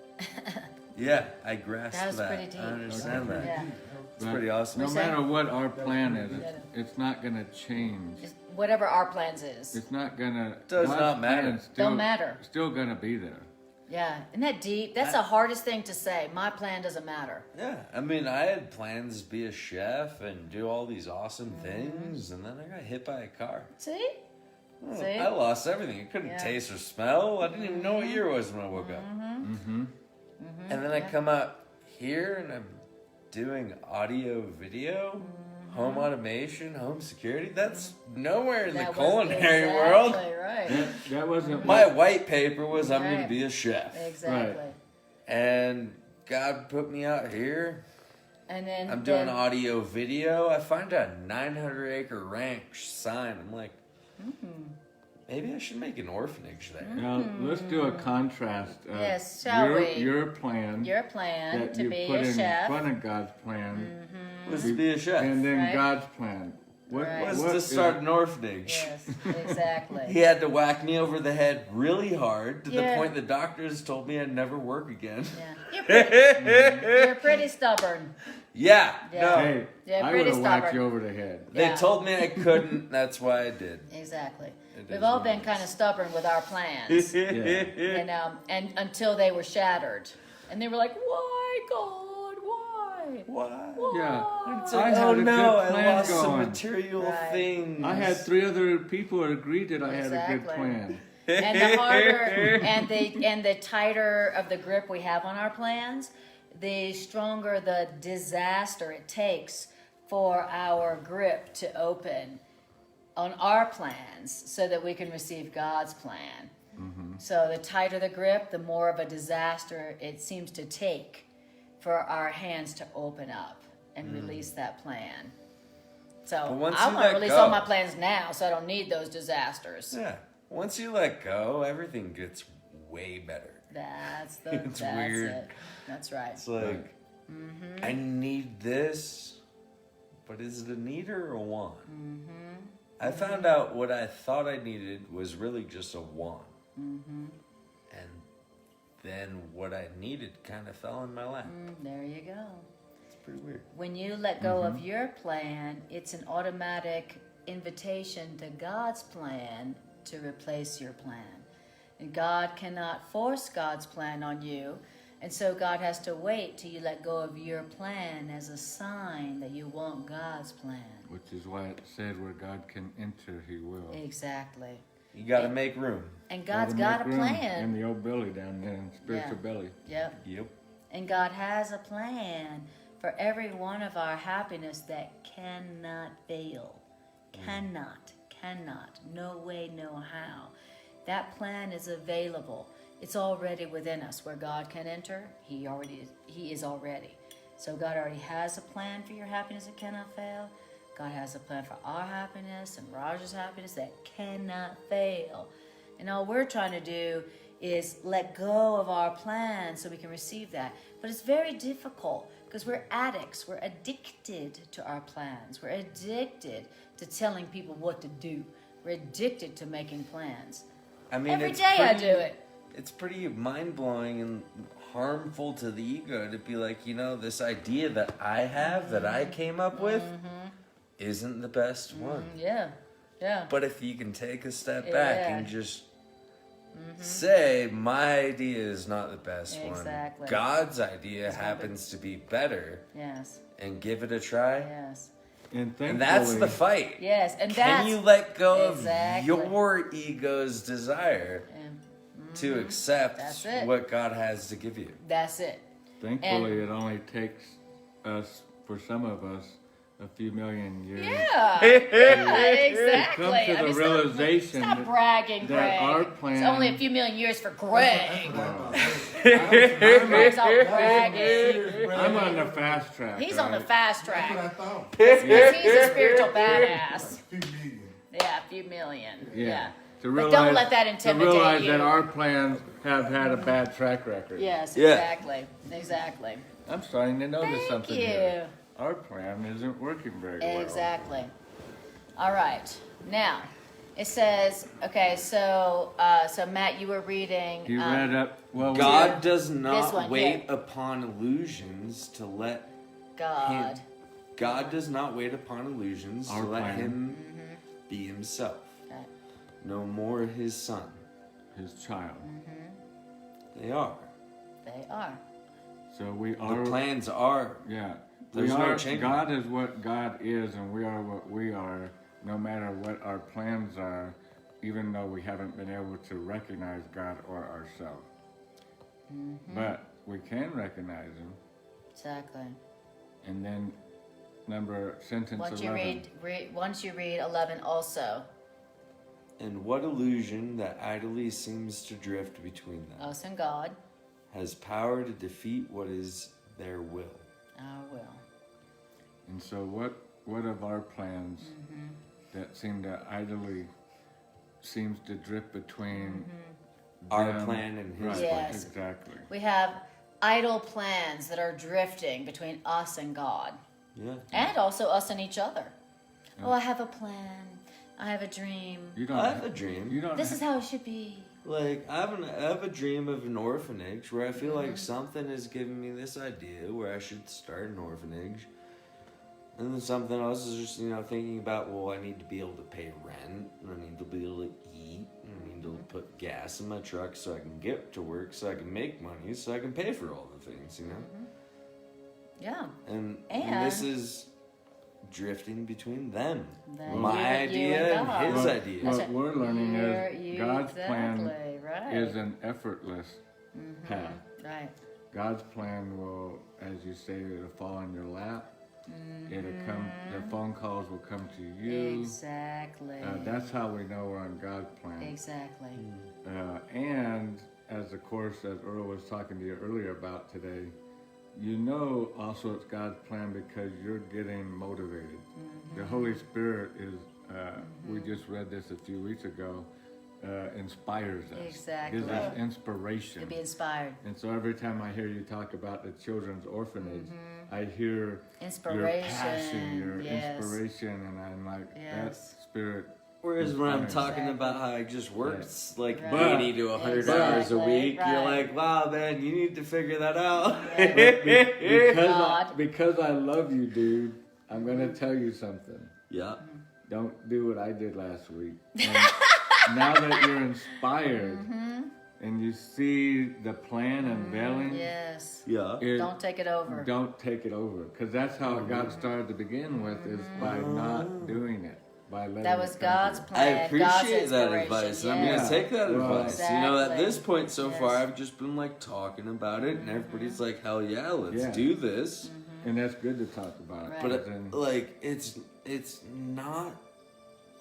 Yeah, I grasped That was that. pretty deep. I understand that. Yeah. It's pretty awesome. No We say- matter what our plan is, it's not gonna change. Just whatever our plans is. It's not gonna. Does God's not matter. plan's Still, Don't matter. Still gonna be there. Yeah. Isn't that deep? That's the hardest thing to say. My plan doesn't matter. Yeah, I mean, I had plans to be a chef and do all these awesome things, and then I got hit by a car. See? See? I lost everything. I couldn't Yeah. taste or smell. I didn't even know what year it was when I woke up. And then I come out here and I'm doing audio, video, home automation, home security. That's nowhere in the That was culinary exactly world. Right. That wasn't My white paper was I'm going Right. to be a chef. Exactly. And God put me out here. And then I'm doing then, audio, video. I find a 900-acre ranch sign. I'm like, maybe I should make an orphanage there. Now let's do a contrast. Of Yes, shall your, we? Your plan your plan that to you be put a in chef. front of God's plan, Was to be a chef. and then Right. God's plan. What, Right. was what to is- start an orphanage. Yes, exactly. He had to whack me over the head really hard to Yeah. the point the doctors told me I'd never work again. Yeah. You're pretty stubborn. Yeah, Yeah. no. Hey, Yeah, I pretty would have whacked stubborn. you over the head. They Yeah. told me I couldn't, that's why I did. Exactly. It We've is all what been it kind of stubborn with our plans, and until they were shattered, and they were like, "Why, God? Why?" Why? Yeah. It's I like, had oh a good no, I plan lost some going. material Right. things. I had 3 other people agree that I had a good Exactly. plan. And the harder and the tighter of the grip we have on our plans, the stronger the disaster it takes for our grip to open on our plans so that we can receive God's plan. So the tighter the grip, the more of a disaster it seems to take for our hands to open up and release that plan. So But once I you want to let release go- all my plans now so I don't need those disasters. Yeah. Once you let go, everything gets way better. That's It's that's weird. it. That's right. It's like, I need this, but is it a need or a want? I found out what I thought I needed was really just a want. And then what I needed kind of fell in my lap. There you go. It's pretty weird. When you let go of your plan, it's an automatic invitation to God's plan to replace your plan. And God cannot force God's plan on you. And so God has to wait till you let go of your plan as a sign that you want God's plan. Which is why it said where God can enter, he will. Exactly. You got to make room. And God's Gotta got a make room plan. in the old belly down there, in spiritual Yeah. belly. Yep. Yep. And God has a plan for every one of our happiness that cannot fail. Cannot. No way, no how. That plan is available. It's already within us. Where God can enter, He is already. So God already has a plan for your happiness that cannot fail. God has a plan for our happiness and Roger's happiness that cannot fail. And all we're trying to do is let go of our plans so we can receive that. But it's very difficult because we're addicts. We're addicted to our plans. We're addicted to telling people what to do. We're addicted to making plans. I mean, Every it's day I pretty- do it. It's pretty mind-blowing and harmful to the ego to be like, this idea that I have, that I came up with, isn't the best one. Yeah. But if you can take a step back Yeah. and just say, my idea is not the best Exactly. one. God's idea It's gonna happens to be better, Yes. and give it a try. Yes. And And that's the thankfully, fight. Yes. And Can that's you let go Exactly. of your ego's desire and to accept That's it. what God has to give you? that's it. thankfully it only takes us, for some of us, a few million years. Yeah. Exactly. Come to the realization Stop that- bragging, that Greg. our It's plan- only a few million years for Greg. Greg's Greg's all bragging. I'm on the fast track. He's on the right? fast That's what I track. thought. Because he's a spiritual badass. 2 million. Yeah, a few million. Yeah. To But don't let that intimidate To realize you. that our plans have had a bad track record. Yes, Yeah. exactly. Exactly. I'm starting to notice Thank something you. here. Our plan isn't working very well. Exactly. All right. Now, it says, okay, so Matt, you were reading. You read up. Well, we God read- does not one, wait yeah. upon illusions to let God. him. God does not wait upon illusions Our to let plan. him be himself. Okay. No more his son. his child. They are. They are. So we The are. plans are. Yeah. There's we no are. change. God is what God is, and we are what we are. No matter what our plans are, even though we haven't been able to recognize God or ourselves. But we can recognize Him. Exactly. And then, sentence Once you 11. once you read 11 also, And what illusion that idly seems to drift between them us and God, has power to defeat what is their will. our will. And so, what of our plans that seem to idly seems to drift between Our them- plan and his right, plan. Yes. Exactly. We have idle plans that are drifting between us and God, Yeah. and also us and each other. Oh, I have a plan. I have a dream. You don't. I have a dream. You don't. This is how it should be. Like, I have a dream of an orphanage where I feel like something is giving me this idea where I should start an orphanage. And then something else is just, thinking about, well, I need to be able to pay rent, and I need to be able to eat, and I need to put gas in my truck so I can get to work, so I can make money, so I can pay for all the things, Yeah. And And- this is drifting between them. Then My you and idea and God. his What- idea. That's What right. we're learning is You- God's plan exactly, right. is an effortless path. Right. God's plan will, as you say, it'll fall in your lap. It'll come. The phone calls will come to you. Exactly. That's how we know we're on God's plan. Exactly. And as the Course, as Earl was talking to you earlier about today, you know also it's God's plan because you're getting motivated. The Holy Spirit is, we just read this a few weeks ago, inspires us. Exactly. Gives us inspiration. To be inspired. And so every time I hear you talk about the children's orphanage, I hear Inspiration. your passion, your Yes. inspiration, and I'm like, that Yes. spirit. Whereas when I'm Exactly. talking about how I just worked like Right. 80 to 100 hours a Exactly, week, you're right. like, wow, man, you need to figure that out. God. Because I love you, dude, I'm going to tell you something. Yeah. Don't do what I did last week. And now that you're inspired and you see the plan unveiling, Yes. Yeah. Don't take it over. Don't take it over. Because that's how it got started to begin with, is by not doing it. By letting That it was come God's to you. I plan. God's appreciate that inspiration. advice, and I'm Yeah. gonna take that Right. advice. You know, at Exactly. this point so far, Yes. I've just been like talking about it, and everybody's like, "Hell yeah, let's Yeah. do this." And that's good to talk about. Right. But because then- like, it's not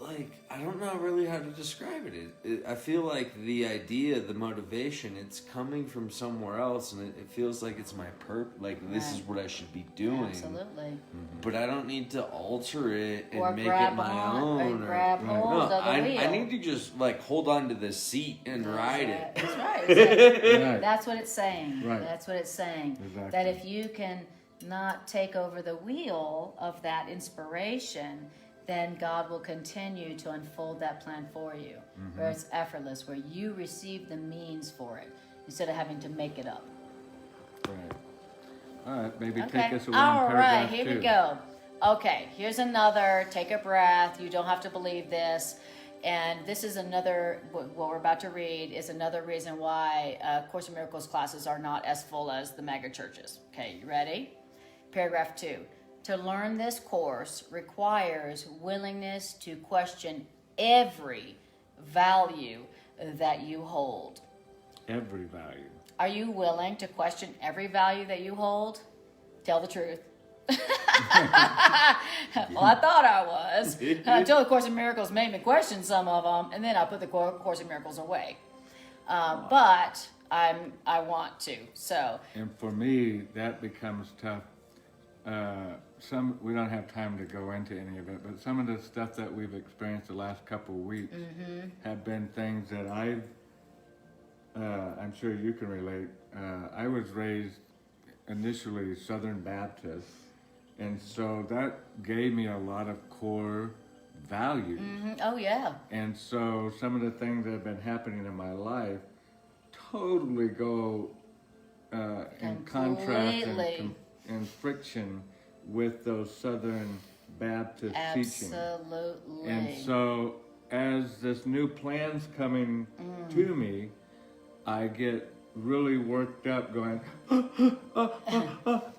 like I don't know really how to describe it. I feel like the idea, the motivation, it's coming from somewhere else, and it feels like it's my like this is Right. what I should be doing. Absolutely. But I don't need to alter it and Or make grab it my on- or own. grab hold no, of the I wheel. need to just like hold on to the seat and ride it. That's right. Exactly. Right. That's what it's saying. Right. That's what it's saying. Exactly. That if you can not take over the wheel of that inspiration, then God will continue to unfold that plan for you, where it's effortless, where you receive the means for it instead of having to make it up. Right. All right, maybe Okay. take us away All in paragraph right, here 2. we go. Okay, here's another. Take a breath. You don't have to believe this. And this is another, what we're about to read is another reason why Course in Miracles classes are not as full as the mega churches. Okay, you ready? Paragraph 2. To learn this course requires willingness to question every value that you hold. Every value. Are you willing to question every value that you hold? Tell the truth. Well, I thought I was until the Course in Miracles made me question some of them, and then I put the Course in Miracles away. But I want to. So And for me, that becomes tough. We don't have time to go into any of it, but some of the stuff that we've experienced the last couple of weeks have been things that I'm sure you can relate. I was raised initially Southern Baptist, and so that gave me a lot of core values. oh yeah, And so some of the things that have been happening in my life totally go in contrast Completely. and friction with those Southern Baptist teachings. absolutely. And so as this new plan's coming to me, I get really worked up going,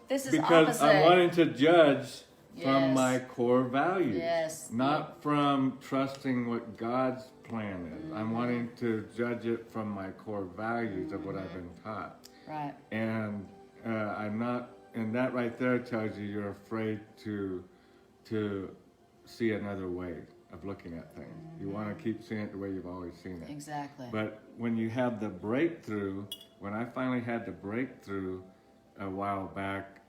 This is because I'm opposite. wanting to judge from Yes. my core values. Yes. Not from trusting what God's plan is. I'm wanting to judge it from my core values of what I've been taught. Right. And I'm not, and that right there tells you you're afraid to see another way of looking at things. You want to keep seeing it the way you've always seen it. Exactly. But when you have the breakthrough, when I finally had the breakthrough a while back,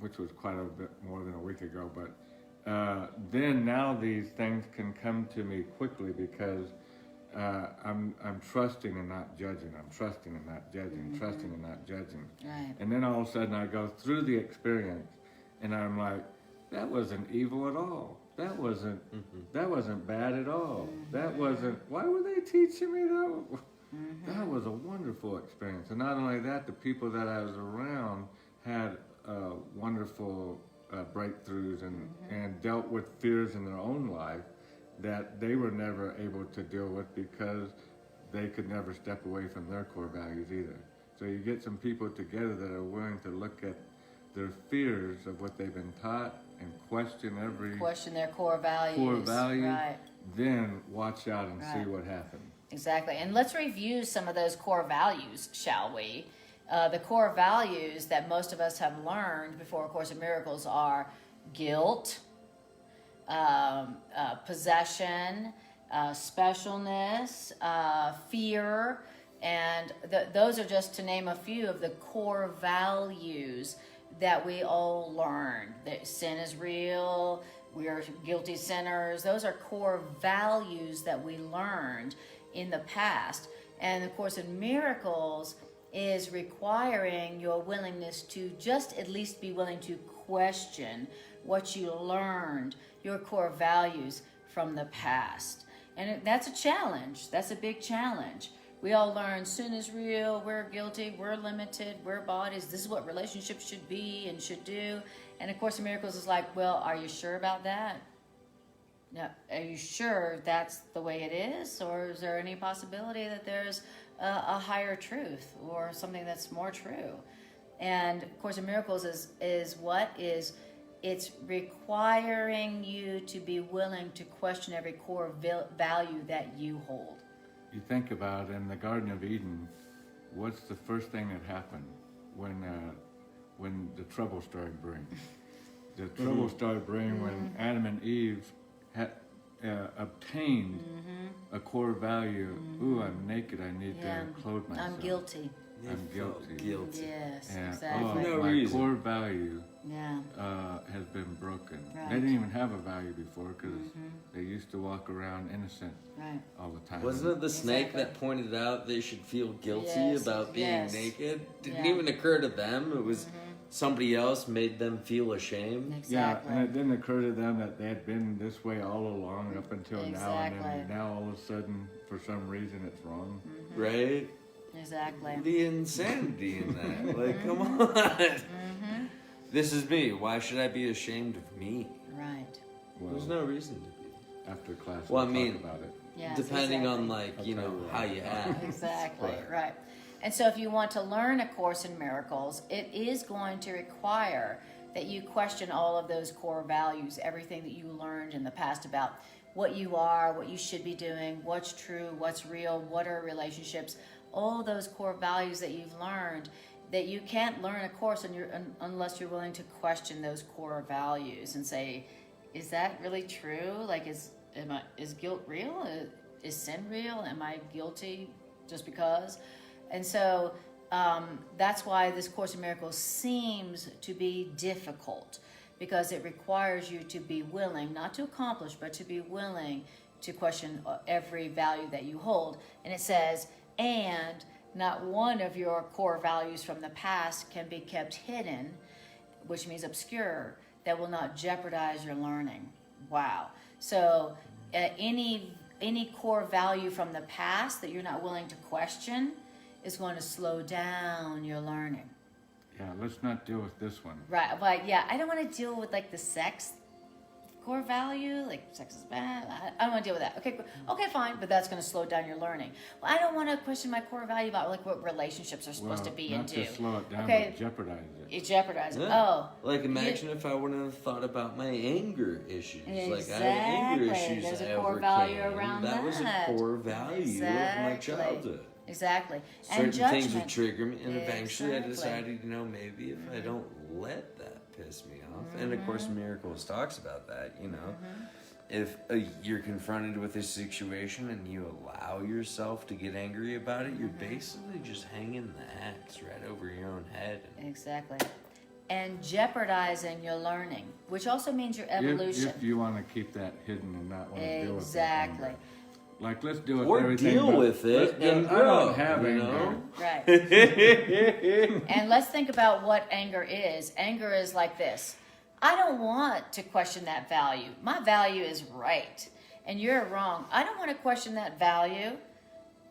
which was quite a bit more than a week ago, but then now these things can come to me quickly because I'm trusting and not judging. I'm trusting and not judging, trusting and not judging. Right. And then all of a sudden I go through the experience and I'm like, that wasn't evil at all. That wasn't bad at all. That wasn't, why were they teaching me that? That was a wonderful experience. And not only that, the people that I was around had wonderful breakthroughs and dealt with fears in their own life that they were never able to deal with because they could never step away from their core values either. So you get some people together that are willing to look at their fears of what they've been taught and question every Question their core values. Right. then watch out and Right. see what happens. Exactly. And let's review some of those core values, shall we? The core values that most of us have learned before A Course in Miracles are guilt, possession, specialness, fear, and those are just to name a few of the core values that we all learned. That sin is real, we are guilty sinners. Those are core values that we learned in the past. And of course, in Miracles is requiring your willingness to just at least be willing to question what you learned, your core values from the past. And that's a challenge. That's a big challenge. We all learn sin is real, we're guilty, we're limited, we're bodies. This is what relationships should be and should do. And A Course in Miracles is like, well, are you sure about that? Now, are you sure that's the way it is? Or is there any possibility that there's a higher truth or something that's more true? And A Course in Miracles is it's requiring you to be willing to question every core value that you hold. You think about in the Garden of Eden, what's the first thing that happened when the trouble started brewing? The trouble started brewing when Adam and Eve had obtained a core value. Ooh, I'm naked. I need to clothe myself. I'm guilty. I'm guilty. Yes, And, exactly. No my reason. core value Yeah. has been broken. Right. They didn't even have a value before because they used to walk around innocent Right. all the time. Wasn't it the snake Exactly. that pointed out they should feel guilty Yes, about being yes. naked? Didn't Yeah. even occur to them. It was somebody else made them feel ashamed. Exactly. Yeah, and it didn't occur to them that they had been this way all along up until now, and Exactly. then now all of a sudden, for some reason, it's wrong. Right? Exactly. The insanity in that. Like, come on. This is me. Why should I be ashamed of me? Right. Well, There's no reason to be. after class, Well, I we'll mean, talk about it. Yes, Depending on, exactly. like, you know, how you act. Exactly, Right. right. And so if you want to learn A Course in Miracles, it is going to require that you question all of those core values, everything that you learned in the past about what you are, what you should be doing, what's true, what's real, what are relationships, all those core values that you've learned, that you can't learn a course unless you're willing to question those core values and say, is that really true? Like, is guilt real? Is sin real? Am I guilty just because? And so that's why this Course in Miracles seems to be difficult, because it requires you to be willing, not to accomplish, but to be willing to question every value that you hold. And it says, and not one of your core values from the past can be kept hidden, which means obscure, that will not jeopardize your learning. Wow. So any core value from the past that you're not willing to question is going to slow down your learning. Yeah, let's not deal with this one. Right. Like, yeah, I don't want to deal with like the sex core value, like sex is bad. I don't want to deal with that. Okay, fine, but that's going to slow down your learning. Well, I don't want to question my core value about like what relationships are supposed to be not and do. to slow it down, Okay. but jeopardize it. It jeopardizes. Yeah. Oh, Like, imagine if I wouldn't have thought about my anger issues. Like, I had anger Exactly. issues There's I a core overcame. value around that was a that. core value of my childhood. Exactly. Certain And things judgment. would trigger me, and eventually I Exactly. decided, you know, maybe if I don't let that piss me off, and of course Miracles talks about that, you know, if you're confronted with a situation and you allow yourself to get angry about it, you're basically just hanging the axe right over your own head. Exactly. And jeopardizing your learning, which also means your evolution. If you want to keep that hidden and not want to deal with that Exactly. anger. Like, let's deal with Or everything. deal but with it let's and I don't grow, have you anger. know? Right. And let's think about what anger is. Anger is like this. I don't want to question that value. My value is right, and you're wrong. I don't want to question that value.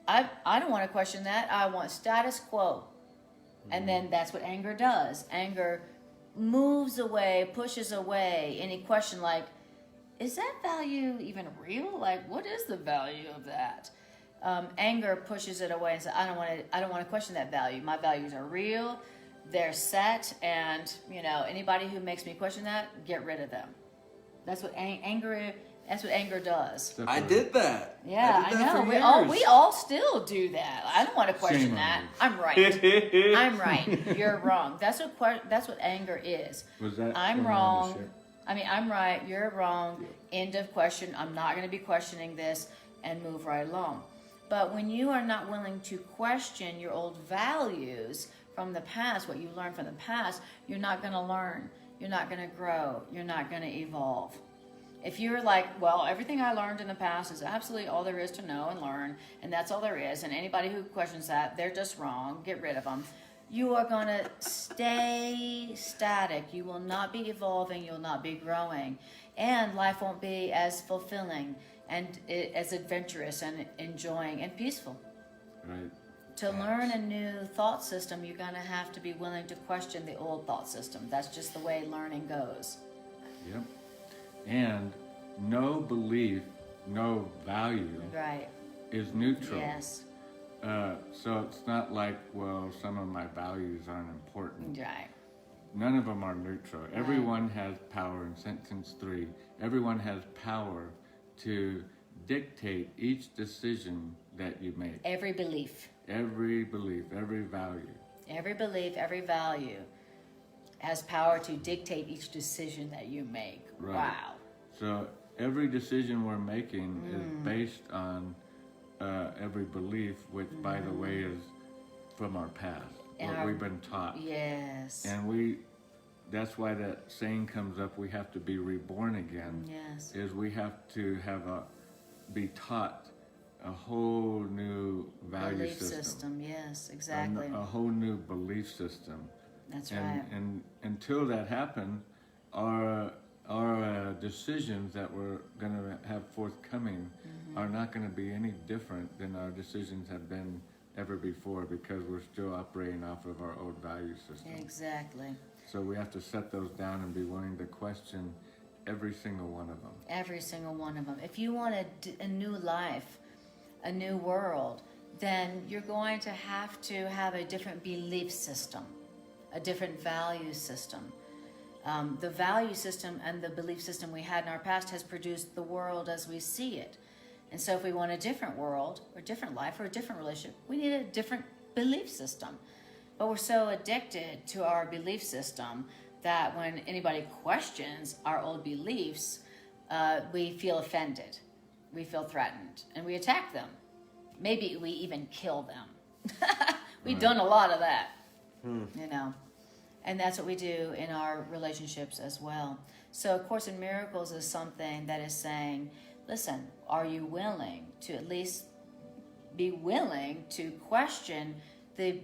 I don't want to question that. I want status quo. And then that's what anger does. Anger moves away, pushes away any question like, is that value even real? Like, what is the value of that? Anger pushes it away and says, I don't want to question that value. My values are real. they're set, and anybody who makes me question that, get rid of them. That's what anger. That's what anger does. I did that. Yeah, I did I that know. for We years. all still do that. I don't want to question Shame on that. you. I'm right. I'm right. You're wrong. That's what anger is. Was that I'm going on wrong. the ship? I'm right. You're wrong. End of question. I'm not going to be questioning this, and move right along. But when you are not willing to question your old values from the past, what you learned from the past, you're not going to learn. You're not going to grow. You're not going to evolve. If you're like, well, everything I learned in the past is absolutely all there is to know and learn, and that's all there is, and anybody who questions that, they're just wrong, get rid of them. You are going to stay static. You will not be evolving. You will not be growing. And life won't be as fulfilling and as adventurous and enjoying and peaceful. Right. To learn a new thought system, you're going to have to be willing to question the old thought system. That's just the way learning goes. Yep. And no belief, no value Right. is neutral. Yes. So it's not like, well, some of my values aren't important. Right. None of them are neutral. Everyone has power in sentence 3. Everyone has power to dictate each decision that you make. Every belief. Every belief, every value. Every belief, every value has power to dictate each decision that you make. Right. Wow. So every decision we're making is based on every belief, which, by the way, is from our past, what we've been taught. Yes. And that's why that saying comes up, we have to be reborn again. Yes. Is we have to be taught a whole new value Belief system. Yes, exactly. A whole new belief system. That's and, right. And until that happens, our decisions that we're going to have forthcoming are not going to be any different than our decisions have been ever before, because we're still operating off of our old value system. Exactly. So we have to set those down and be willing to question every single one of them. Every single one of them. If you want a new life, a new world, then you're going to have a different belief system, a different value system. The value system and the belief system we had in our past has produced the world as we see it. And so if we want a different world or different life or a different relationship, we need a different belief system. But we're so addicted to our belief system that when anybody questions our old beliefs, we feel offended. We feel threatened, and we attack them. Maybe we even kill them. We've done a lot of that, and that's what we do in our relationships as well. So A Course in Miracles is something that is saying, listen, are you willing to at least be willing to question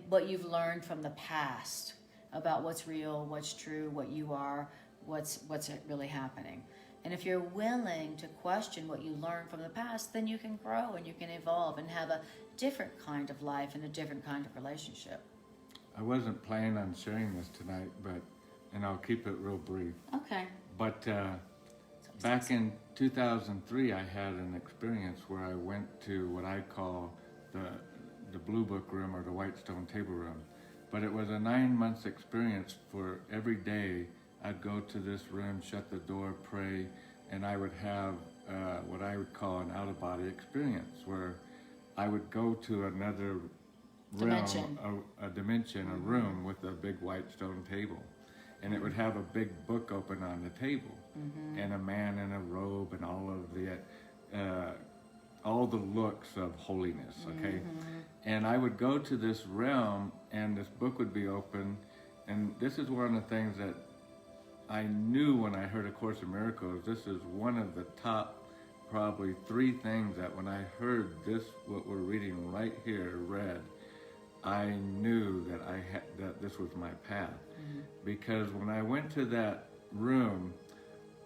what you've learned from the past about what's real, what's true, what you are, what's really happening? And if you're willing to question what you learned from the past, then you can grow and you can evolve and have a different kind of life and a different kind of relationship. I wasn't planning on sharing this tonight, and I'll keep it real brief. Okay. But back in 2003, I had an experience where I went to what I call the Blue Book room or the White Stone Table room. But it was a 9-month experience. For every day I'd go to this room, shut the door, pray, and I would have what I would call an out-of-body experience, where I would go to another Dimension. realm, a room with a big white stone table. And it would have a big book open on the table, and a man in a robe, and all the looks of holiness, okay? And I would go to this realm, and this book would be open, and this is one of the things that I knew when I heard A Course in Miracles. This is one of the top, probably 3 things that when I heard this, what we're reading right here, read, I knew that that this was my path. Because when I went to that room,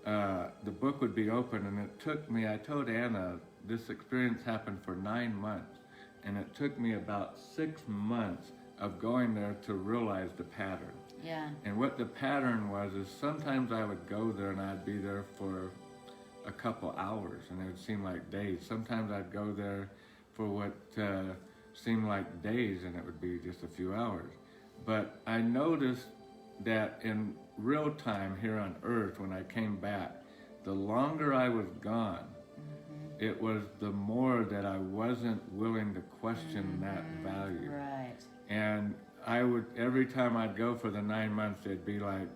the book would be open, and it took me, I told Anna, this experience happened for 9 months, and it took me about 6 months of going there to realize the pattern. Yeah. And what the pattern was is sometimes I would go there and I'd be there for a couple hours, and it would seem like days. Sometimes I'd go there for what seemed like days, and it would be just a few hours. But I noticed that in real time here on Earth, when I came back, the longer I was gone, it was the more that I wasn't willing to question that value. Right. And I would, every time I'd go for the 9 months, it'd be like,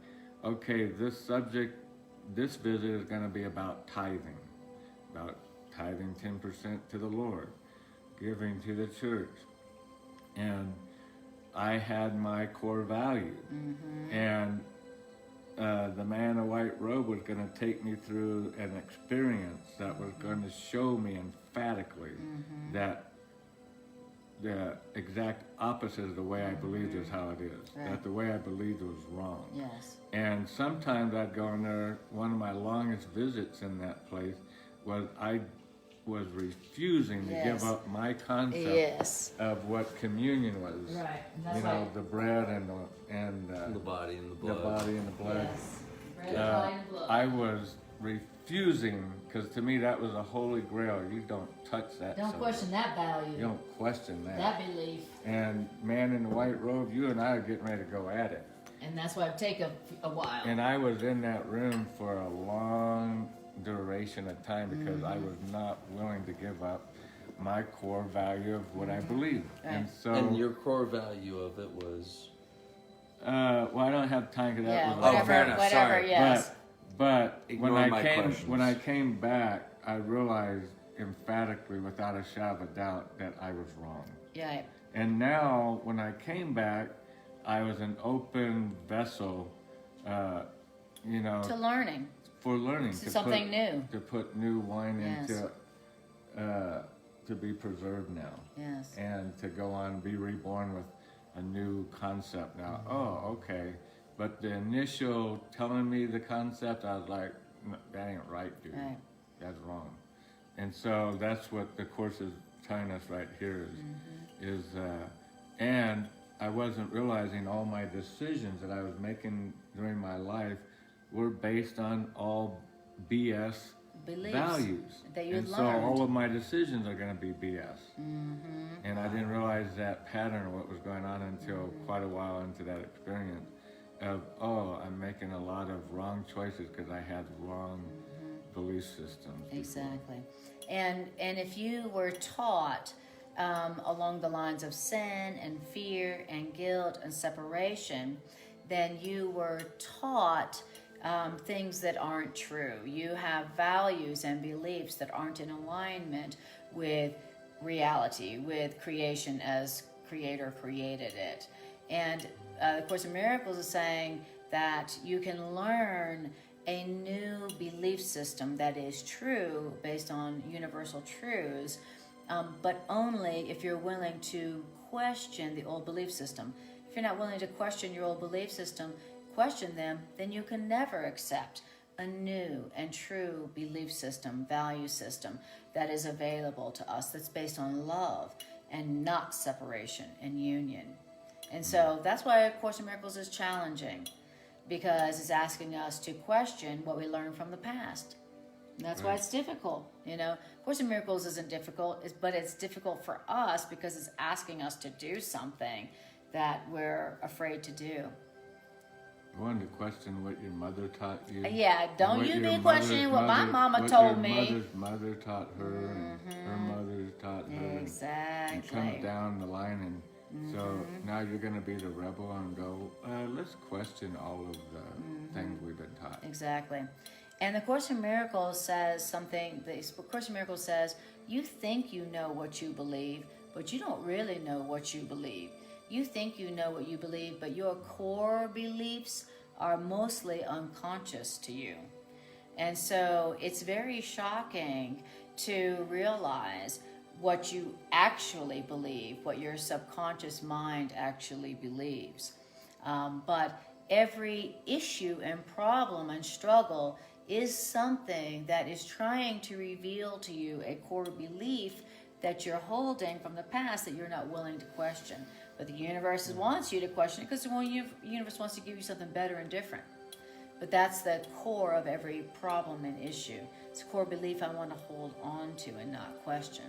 okay, this subject, this visit is going to be about tithing 10% to the Lord, giving to the church. And I had my core value. And the man in a white robe was going to take me through an experience that was going to show me emphatically that the exact opposite of the way I believed is how it is. Right. That the way I believed was wrong. Yes. And sometimes I'd go in there, one of my longest visits in that place was I was refusing to give Yes. up my concept Yes. of what communion was. Right. And that's You know, the bread and The body and the the blood. body and the blood. Yes. Bread, Uh, wine, and blood. I was refusing, because to me that was a holy grail. You don't touch that. Don't subject. question that value. You don't question that. That belief. And man in the white robe, you and I are getting ready to go at it. And that's why it take a while. And I was in that room for a long duration of time because I was not willing to give up my core value of what I believed. Right. And so, And your core value of it was. well, I don't have time because that Yeah, was Oh, whatever, fair enough, whatever, sorry. yes. But Ignore when my I came questions. when I came back, I realized emphatically, without a shadow of a doubt, that I was wrong. Yeah. And now, when I came back, I was an open vessel, you know, To learning. for learning. To something new. To put new wine Yes. into, to be preserved now. Yes. And to go on and be reborn with a new concept now. Oh, okay. But the initial telling me the concept, I was like, "No, that ain't right, dude. Right. That's wrong." And so that's what the Course is telling us right here is, and I wasn't realizing all my decisions that I was making during my life were based on all BS Beliefs values. that you and had so learned. all of my decisions are going to be BS. And I didn't realize that pattern of what was going on until quite a while into that experience of, oh, I'm making a lot of wrong choices because I had wrong belief systems. Exactly. And if you were taught along the lines of sin and fear and guilt and separation, then you were taught things that aren't true. You have values and beliefs that aren't in alignment with reality, with creation as Creator created it. And the Course in Miracles is saying that you can learn a new belief system that is true based on universal truths, but only if you're willing to question the old belief system. If you're not willing to question your old belief system, question them, then you can never accept a new and true belief system, value system that is available to us, that's based on love and not separation and union. And so that's why A Course in Miracles is challenging, because it's asking us to question what we learned from the past. And that's why it's difficult. You know, Course in Miracles isn't difficult, but it's difficult for us because it's asking us to do something that we're afraid to do. I wanted to question what your mother taught you. Yeah, don't What you your be questioning what my mama what told your me. Mother's mother taught her, and her mother taught her. And it Exactly. comes down the line, and so now you're going to be the rebel and go, let's question all of the things we've been taught. Exactly. And the Course in Miracles says something, the Course in Miracles says, you think you know what you believe, but you don't really know what you believe. You think you know what you believe, but your core beliefs are mostly unconscious to you. And so it's very shocking to realize what you actually believe, what your subconscious mind actually believes. But every issue and problem and struggle is something that is trying to reveal to you a core belief that you're holding from the past that you're not willing to question. But the universe wants you to question it because the universe wants to give you something better and different. But that's the core of every problem and issue. It's a core belief I want to hold on to and not question.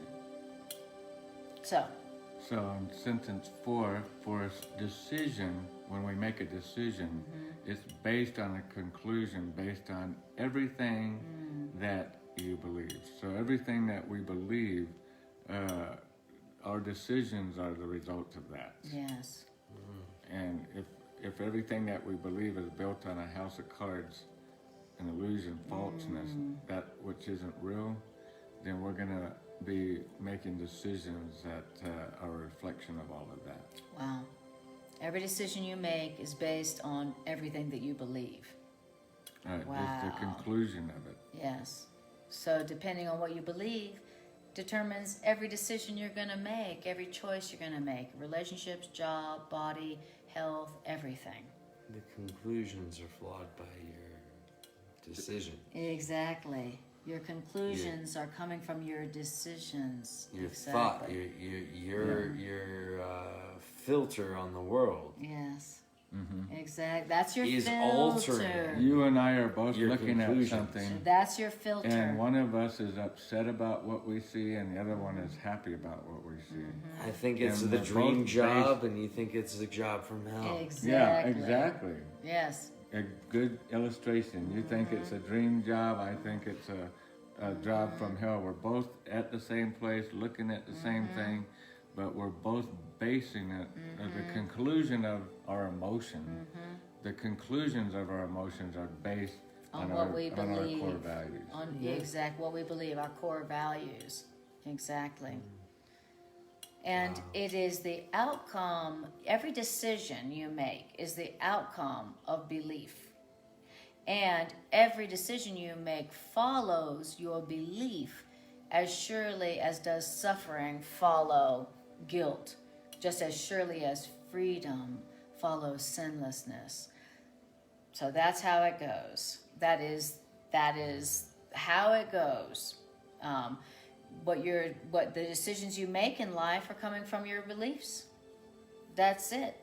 So So in sentence 4, for a decision, when we make a decision, it's based on a conclusion, based on everything that you believe. So everything that we believe, our decisions are the result of that. Yes. And if everything that we believe is built on a house of cards, an illusion, falseness, that which isn't real, then we're going to be making decisions that are a reflection of all of that. Wow. Every decision you make is based on everything that you believe. Just Wow. the conclusion of it. Yes. So depending on what you believe determines every decision you're going to make, every choice you're going to make. Relationships, job, body, health, everything. The conclusions are flawed by your decision. Exactly. Your conclusions are coming from your decisions. Your exactly. thought, your filter on the world. Yes. Exactly. That's your Is filter. altering. You and I are both Your looking at conclusions. something, That's your filter. and one of us is upset about what we see, and the other one is happy about what we see. I think it's And the they're dream both job, and you think it's a job from hell. Exactly. Yeah, exactly. Yes. A good illustration. You think it's a dream job, I think it's a job from hell. We're both at the same place, looking at the same thing, but we're both basing it at the conclusion of our emotion. The conclusions of our emotions are based On on, what our, we on our believe. core values. On what we believe, our core values. Exactly. And it is the outcome, every decision you make is the outcome of belief. And every decision you make follows your belief as surely as does suffering follow guilt, just as surely as freedom follows sinlessness. So that's how it goes. That is how it goes. What the decisions you make in life are coming from your beliefs. That's it.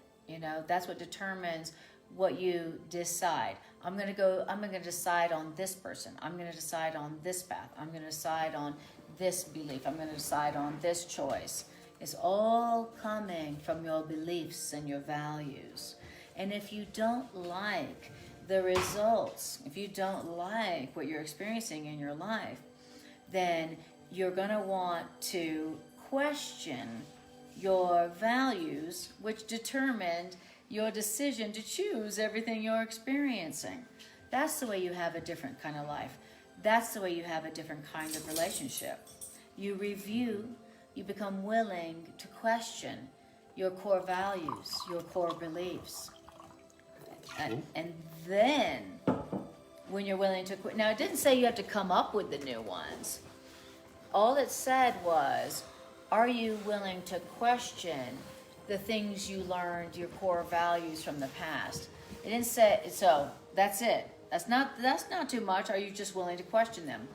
That's what determines what you decide. I'm going to decide on this person. I'm going to decide on this path. I'm going to decide on this belief. I'm going to decide on this choice. It's all coming from your beliefs and your values. And if you don't like the results, if you don't like what you're experiencing in your life, then you're going to want to question your values, which determined your decision to choose everything you're experiencing. That's the way you have a different kind of life. That's the way you have a different kind of relationship. You review, you become willing to question your core values, your core beliefs. And then, when you're willing to quit, now it didn't say you have to come up with the new ones. All it said was, are you willing to question the things you learned, your core values from the past? It didn't say, so that's it. That's not too much. Are you just willing to question them?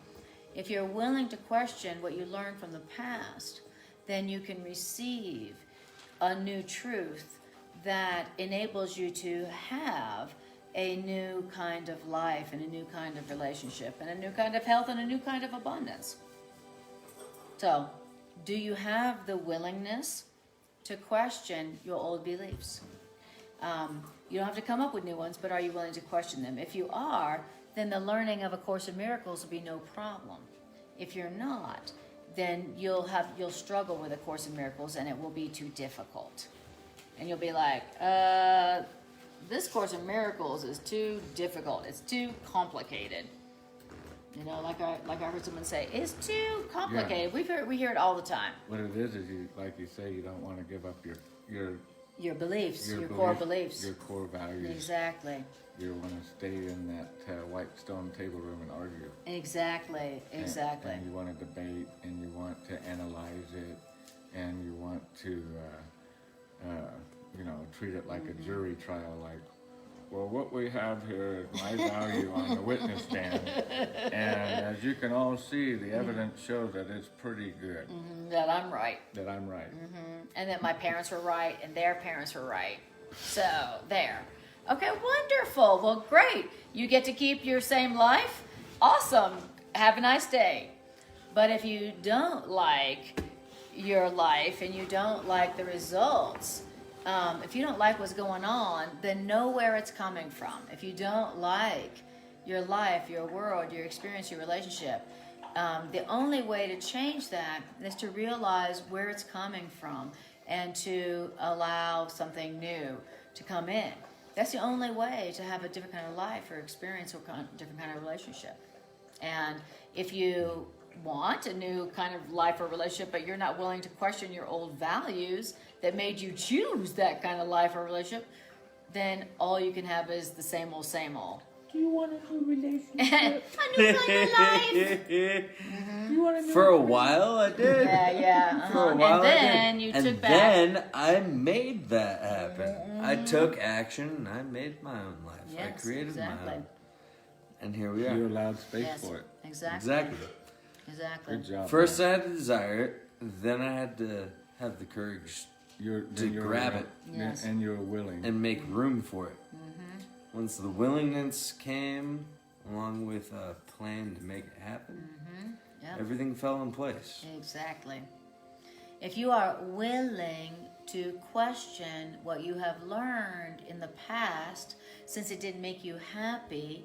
If you're willing to question what you learned from the past, then you can receive a new truth that enables you to have a new kind of life and a new kind of relationship and a new kind of health and a new kind of abundance. So, do you have the willingness to question your old beliefs? You don't have to come up with new ones, but are you willing to question them? If you are, then the learning of A Course in Miracles will be no problem. If you're not, then you'll struggle with A Course in Miracles and it will be too difficult. And you'll be like, this Course in Miracles is too difficult. It's too complicated. Like I heard someone say, it's too complicated. Yeah. We hear it all the time. What it is you, like you say, you don't want to give up your beliefs, your core beliefs. Your core values. Exactly. You want to stay in that white stone table room and argue. Exactly. And you want to debate, and you want to analyze it, and you want to, treat it like a jury trial. Like, well, what we have here is my value on the witness stand, and as you can all see, the evidence shows that it's pretty good. That I'm right. And that my parents were right, and their parents were right. So, there. Okay, wonderful. Well, great. You get to keep your same life? Awesome. Have a nice day. But if you don't like your life and you don't like the results, if you don't like what's going on, then know where it's coming from. If you don't like your life, your world, your experience, your relationship, the only way to change that is to realize where it's coming from and to allow something new to come in. That's the only way to have a different kind of life or experience or different kind of relationship. And if you want a new kind of life or relationship, but you're not willing to question your old values that made you choose that kind of life or relationship, then all you can have is the same old, same old. Do you want a new relationship? A new kind of life. Do you want a new For a while, I did. Yeah. For a while, And then I did. you and took back. then I made that happen. I took action and I made my own life. I Yes, created exactly. my own. And here we are. You allowed space Yes, for it. exactly. Exactly. Good job. First, man. I had to desire it. Then I had to have the courage Then you're grab willing. it. Yes. And you're willing. and make room for it. Once the willingness came, along with a plan to make it happen, Yep. everything fell in place. Exactly. If you are willing to question what you have learned in the past, since it didn't make you happy,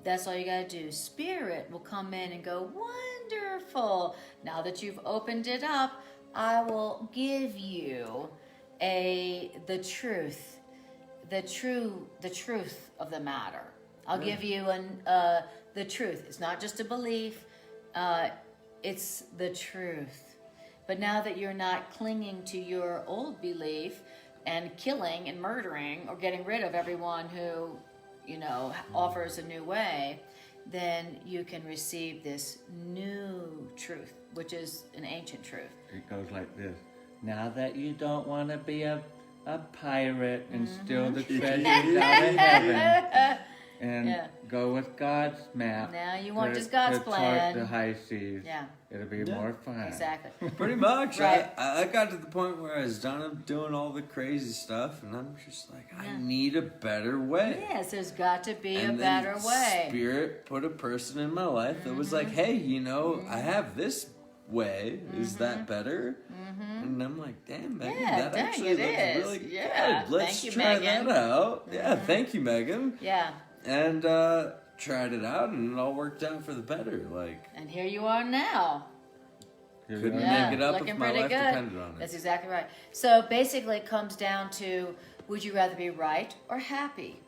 that's all you got to do. Spirit will come in and go, wonderful. Now that you've opened it up, I will give you the truth of the matter. I'll give you the truth. It's not just a belief. It's the truth. But now that you're not clinging to your old belief and killing and murdering or getting rid of everyone who, offers a new way, then you can receive this new truth, which is an ancient truth. It goes like this. Now that you don't want to be a pirate and steal the treasures out of heaven and go with God's map. Now you want to- just God's to plan. chart the high seas. Yeah. It'll be more fun. Exactly. Pretty much. Right. I got to the point where I was done of doing all the crazy stuff, and I'm just like, I need a better way. Yes, there's got to be And a then better way. Spirit put a person in my life that was like, hey, I have this way. Is that better? And I'm like, damn, Megan, Yeah, that dang, actually it looks is. really Yeah, good. Let's thank you, try Megan. that out. Yeah, thank you, Megan. Yeah. And tried it out, and it all worked out for the better. Like, And here you are now. couldn't Yeah, make it up looking if my pretty life good. depended on it. That's exactly right. So basically it comes down to, would you rather be right or happy?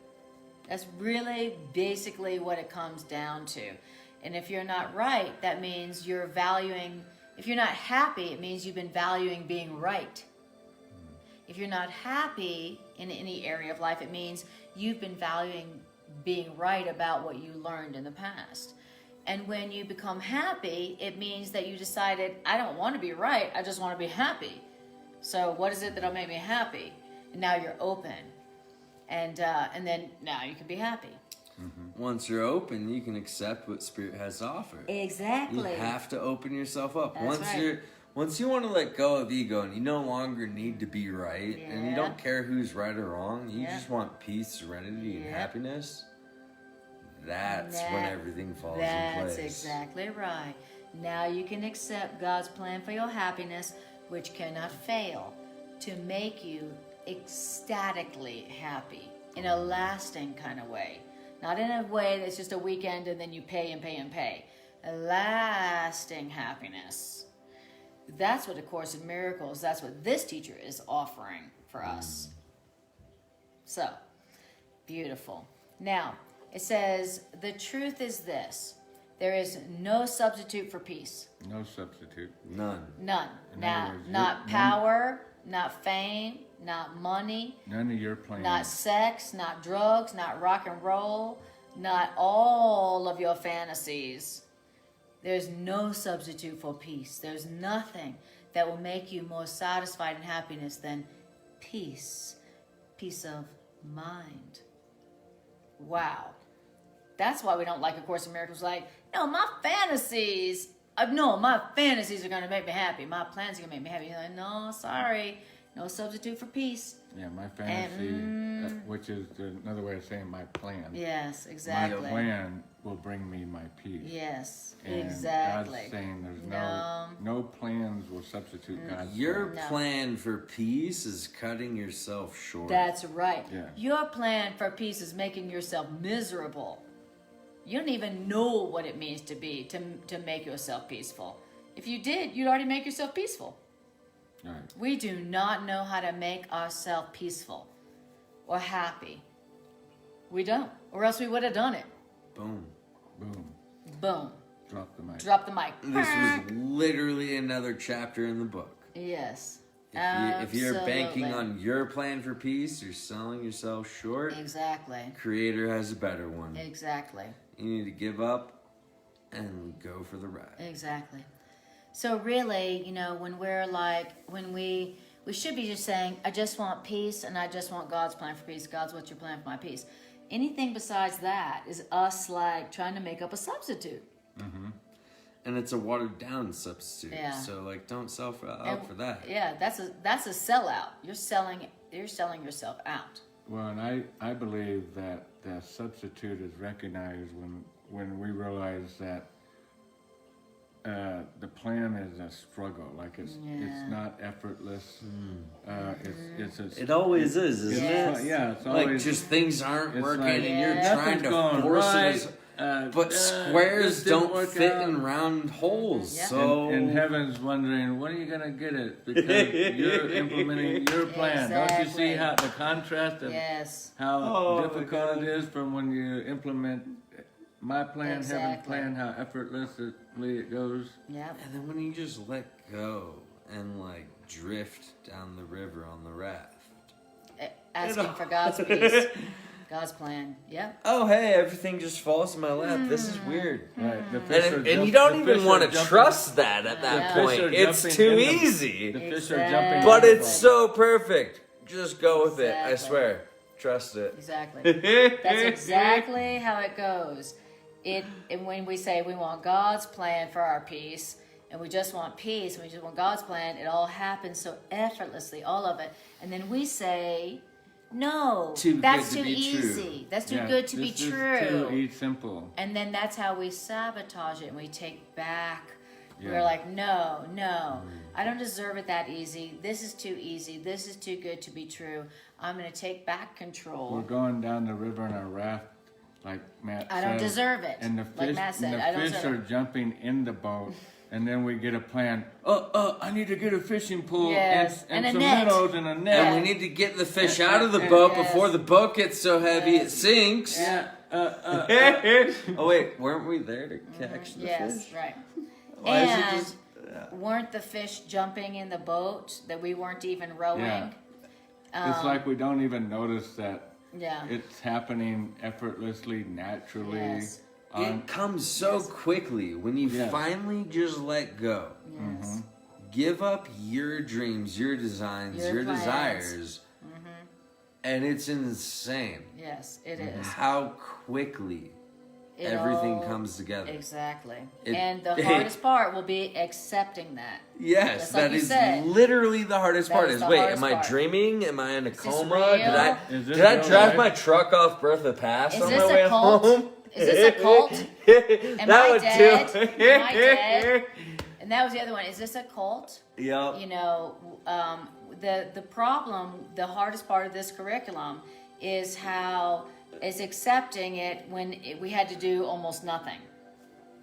That's really basically what it comes down to. And if you're not right, that means you're valuing, if you're not happy, it means you've been valuing being right. If you're not happy in any area of life, it means you've been valuing being right about what you learned in the past. And when you become happy, it means that you decided, I don't want to be right, I just want to be happy. So what is it that'll make me happy? And now you're open. And then now you can be happy. Once you're open, you can accept what Spirit has to offer. Exactly. You have to open yourself up. That's right. Once you want to let go of ego and you no longer need to be right and you Yeah. don't care who's right or wrong, you Yeah. just want peace, serenity, and Yeah. happiness. That's when That- everything falls in place. That's exactly right. Now you can accept God's plan for your happiness, which cannot fail, to make you ecstatically happy in a lasting kind of way. Not in a way that's just a weekend and then you pay and pay and pay. A lasting happiness. That's what A Course in Miracles, that's what this teacher is offering for us. So, beautiful. Now, it says, the truth is this. There is no substitute for peace. No substitute. None. None. In other Not, words, not none- power, not fame, not money, None of your plans. not sex, not drugs, not rock and roll, not all of your fantasies. There's no substitute for peace. There's nothing that will make you more satisfied and happiness than peace. Peace of mind. Wow. That's why we don't like A Course in Miracles. Like, no, my fantasies are going to make me happy. My plans are going to make me happy. You're like, no, sorry. No substitute for peace. Yeah, my fantasy, which is another way of saying my plan. Yes, exactly. My plan will bring me my peace. Yes, And exactly. God's saying there's no plans will substitute God's Your plan. No. plan for peace is cutting yourself short. That's right. Yeah. Your plan for peace is making yourself miserable. You don't even know what it means to make yourself peaceful. If you did, you'd already make yourself peaceful. Right. We do not know how to make ourselves peaceful or happy. We don't, or else we would have done it. Boom. Boom. Boom. Drop the mic. Drop the mic. This was literally another chapter in the book. Yes. If you're banking Absolutely. on your plan for peace, you're selling yourself short. Exactly. Creator has a better one. Exactly. You need to give up and go for the ride. Exactly. So really, when we should be just saying, I just want peace and I just want God's plan for peace. God's, what's your plan for my peace? Anything besides that is us trying to make up a substitute. Mm-hmm. And it's a watered down substitute. Yeah. So don't sell out for that. Yeah, that's a sellout. You're selling yourself out. Well, and I believe that the substitute is recognized when we realize that the plan is a struggle. Like it's not effortless. It always is, isn't Yes. it? Yeah, it's Like always just things aren't it's working like, and you're Yeah. trying nothing's to going force right. it. But This squares didn't don't work fit out. in round holes. Yeah. So And heaven's wondering, when are you gonna get it? Because you're implementing your plan. Don't you see Exactly. how the contrast of Yes. how Oh, my difficult God. it is from when you implement my plan, heaven's Exactly. plan, how effortlessly it goes. Yep. and then when you just let go and drift down the river on the raft. Asking for God's peace. God's plan. Yep. Oh, hey, everything just falls in my lap. This is weird. Right. The fish are And jump- you don't the even fish want are to jumping- trust that at that Yeah. The point. fish are It's jumping too in the- easy. The fish are Exactly. jumping. But in the it's boat. so perfect. Just go with it. I Exactly. swear. Trust it. Exactly. That's exactly how it goes. And when we say we want God's plan for our peace, and we just want peace, and we just want God's plan, it all happens so effortlessly, all of it. And then we say, no, Too that's good too to be true. easy. That's too Yeah, good to be this is true. Too simple. And then that's how we sabotage it and we take back. Yeah. We're like, no, I don't deserve it that easy. This is too easy. This is too good to be true. I'm going to take back control. We're going down the river in a raft, like Matt said. I don't deserve it. And the fish, Like Matt said, and I the don't fish deserve are it. jumping in the boat, and then we get a plan. I need to get a fishing pole Yes, and and a some net. minnows and a net. And we need to get the fish out of the boat before the boat gets so heavy it sinks. Yeah. Oh, wait. Weren't we there to catch the Yes, fish? right. Why is it And just- weren't the fish jumping in the boat that we weren't even rowing? Yeah. It's like we don't even notice that Yeah. it's happening effortlessly, naturally. Yes. It comes so quickly when you Yeah. finally just let go. Yes. Give up your dreams, your designs, Your your plans. desires. And it's insane Yes, it is. how quickly It everything all- comes together. Exactly. It- And the hardest part will be accepting that. Yes, Just like that you is said. literally the hardest That part. is Is the wait, hardest am I part. dreaming? Am I in a this coma? real? Did I Is this did I real drive life? my truck off Bertha Pass Is on this my a way cult? home? Is this a cult? Am that I one dead? too. Am I dead? And that was the other one. Is this a cult? Yep. You know, the problem, the hardest part of this curriculum is accepting it when we had to do almost nothing.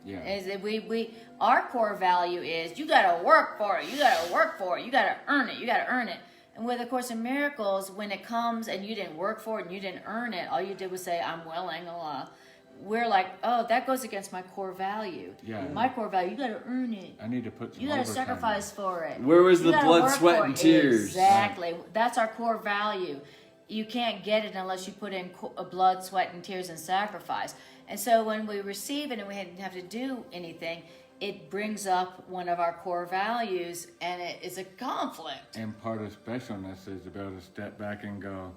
Yeah. Is that our core value is you gotta work for it, you gotta work for it, you gotta earn it, you gotta earn it. And with A Course in Miracles, when it comes and you didn't work for it and you didn't earn it, all you did was say, I'm willing, we're like, oh, that goes against my core value. Yeah. My core value, you gotta earn it. I need to put some You gotta overtime sacrifice for it. Where was You the gotta blood, work sweat, for and it. tears? Exactly. That's our core value. You can't get it unless you put in blood, sweat, and tears and sacrifice. And so when we receive it and we didn't have to do anything, it brings up one of our core values, and it is a conflict. And part of specialness is to be able to step back and go,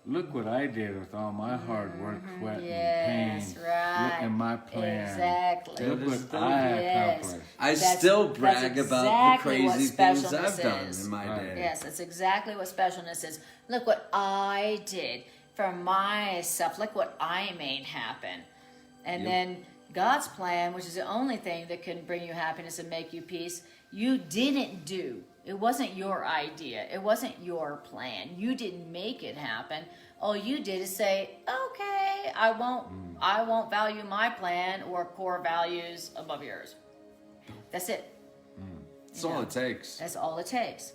look what I did with all my hard work, sweat, Yes, and pain. right. Look at my plan. Exactly. Look That is what the- I Yes. accomplished. I I That's- still that's brag about exactly the what crazy things specialness I've done is. in my Right. day. Yes, that's exactly what specialness is. Look what I did for myself. Look what I made happen. And Yep. then God's plan, which is the only thing that can bring you happiness and make you peace, you didn't do. It wasn't your idea. It wasn't your plan. You didn't make it happen. All you did is say, "Okay, I won't value my plan or core values above yours." That's it. That's all it takes. That's all it takes.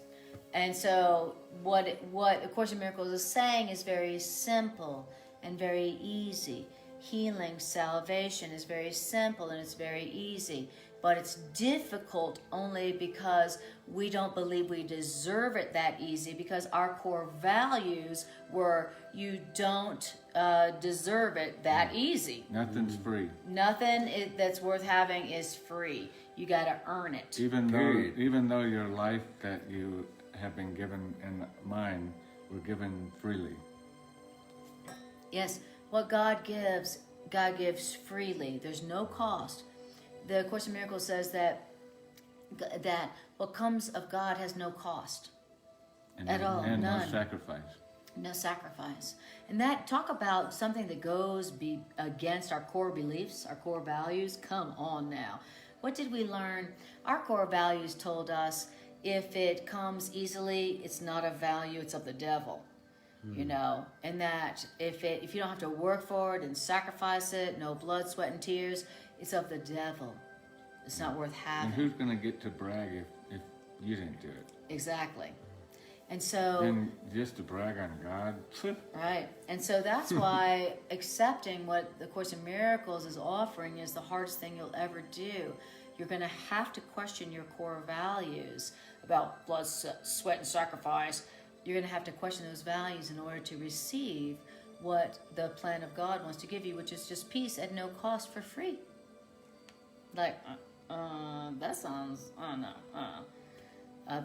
And so what A Course in Miracles is saying is very simple and very easy. Healing, salvation is very simple and it's very easy. But it's difficult only because we don't believe we deserve it that easy, because our core values were you don't deserve it that easy. Nothing's free. Nothing that's worth having is free. You got to earn it. Period. Even though your life that you have been given and mine were given freely. Yes, what God gives freely. There's no cost. The Course in Miracles says that what comes of God has no cost at all, And no none. sacrifice. No sacrifice. And that, talk about something that goes against our core beliefs, our core values. Come on now. What did we learn? Our core values told us if it comes easily, it's not of value, it's of the devil. You know, and that if you don't have to work for it and sacrifice it, no blood, sweat, and tears, it's of the devil. It's not worth And having. who's going to get to brag if you didn't do it? Exactly. And so, Then just to brag on God. right. And so that's why accepting what the Course in Miracles is offering is the hardest thing you'll ever do. You're going to have to question your core values about blood, sweat, and sacrifice. You're going to have to question those values in order to receive what the plan of God wants to give you, which is just peace at no cost for free. Like, that sounds,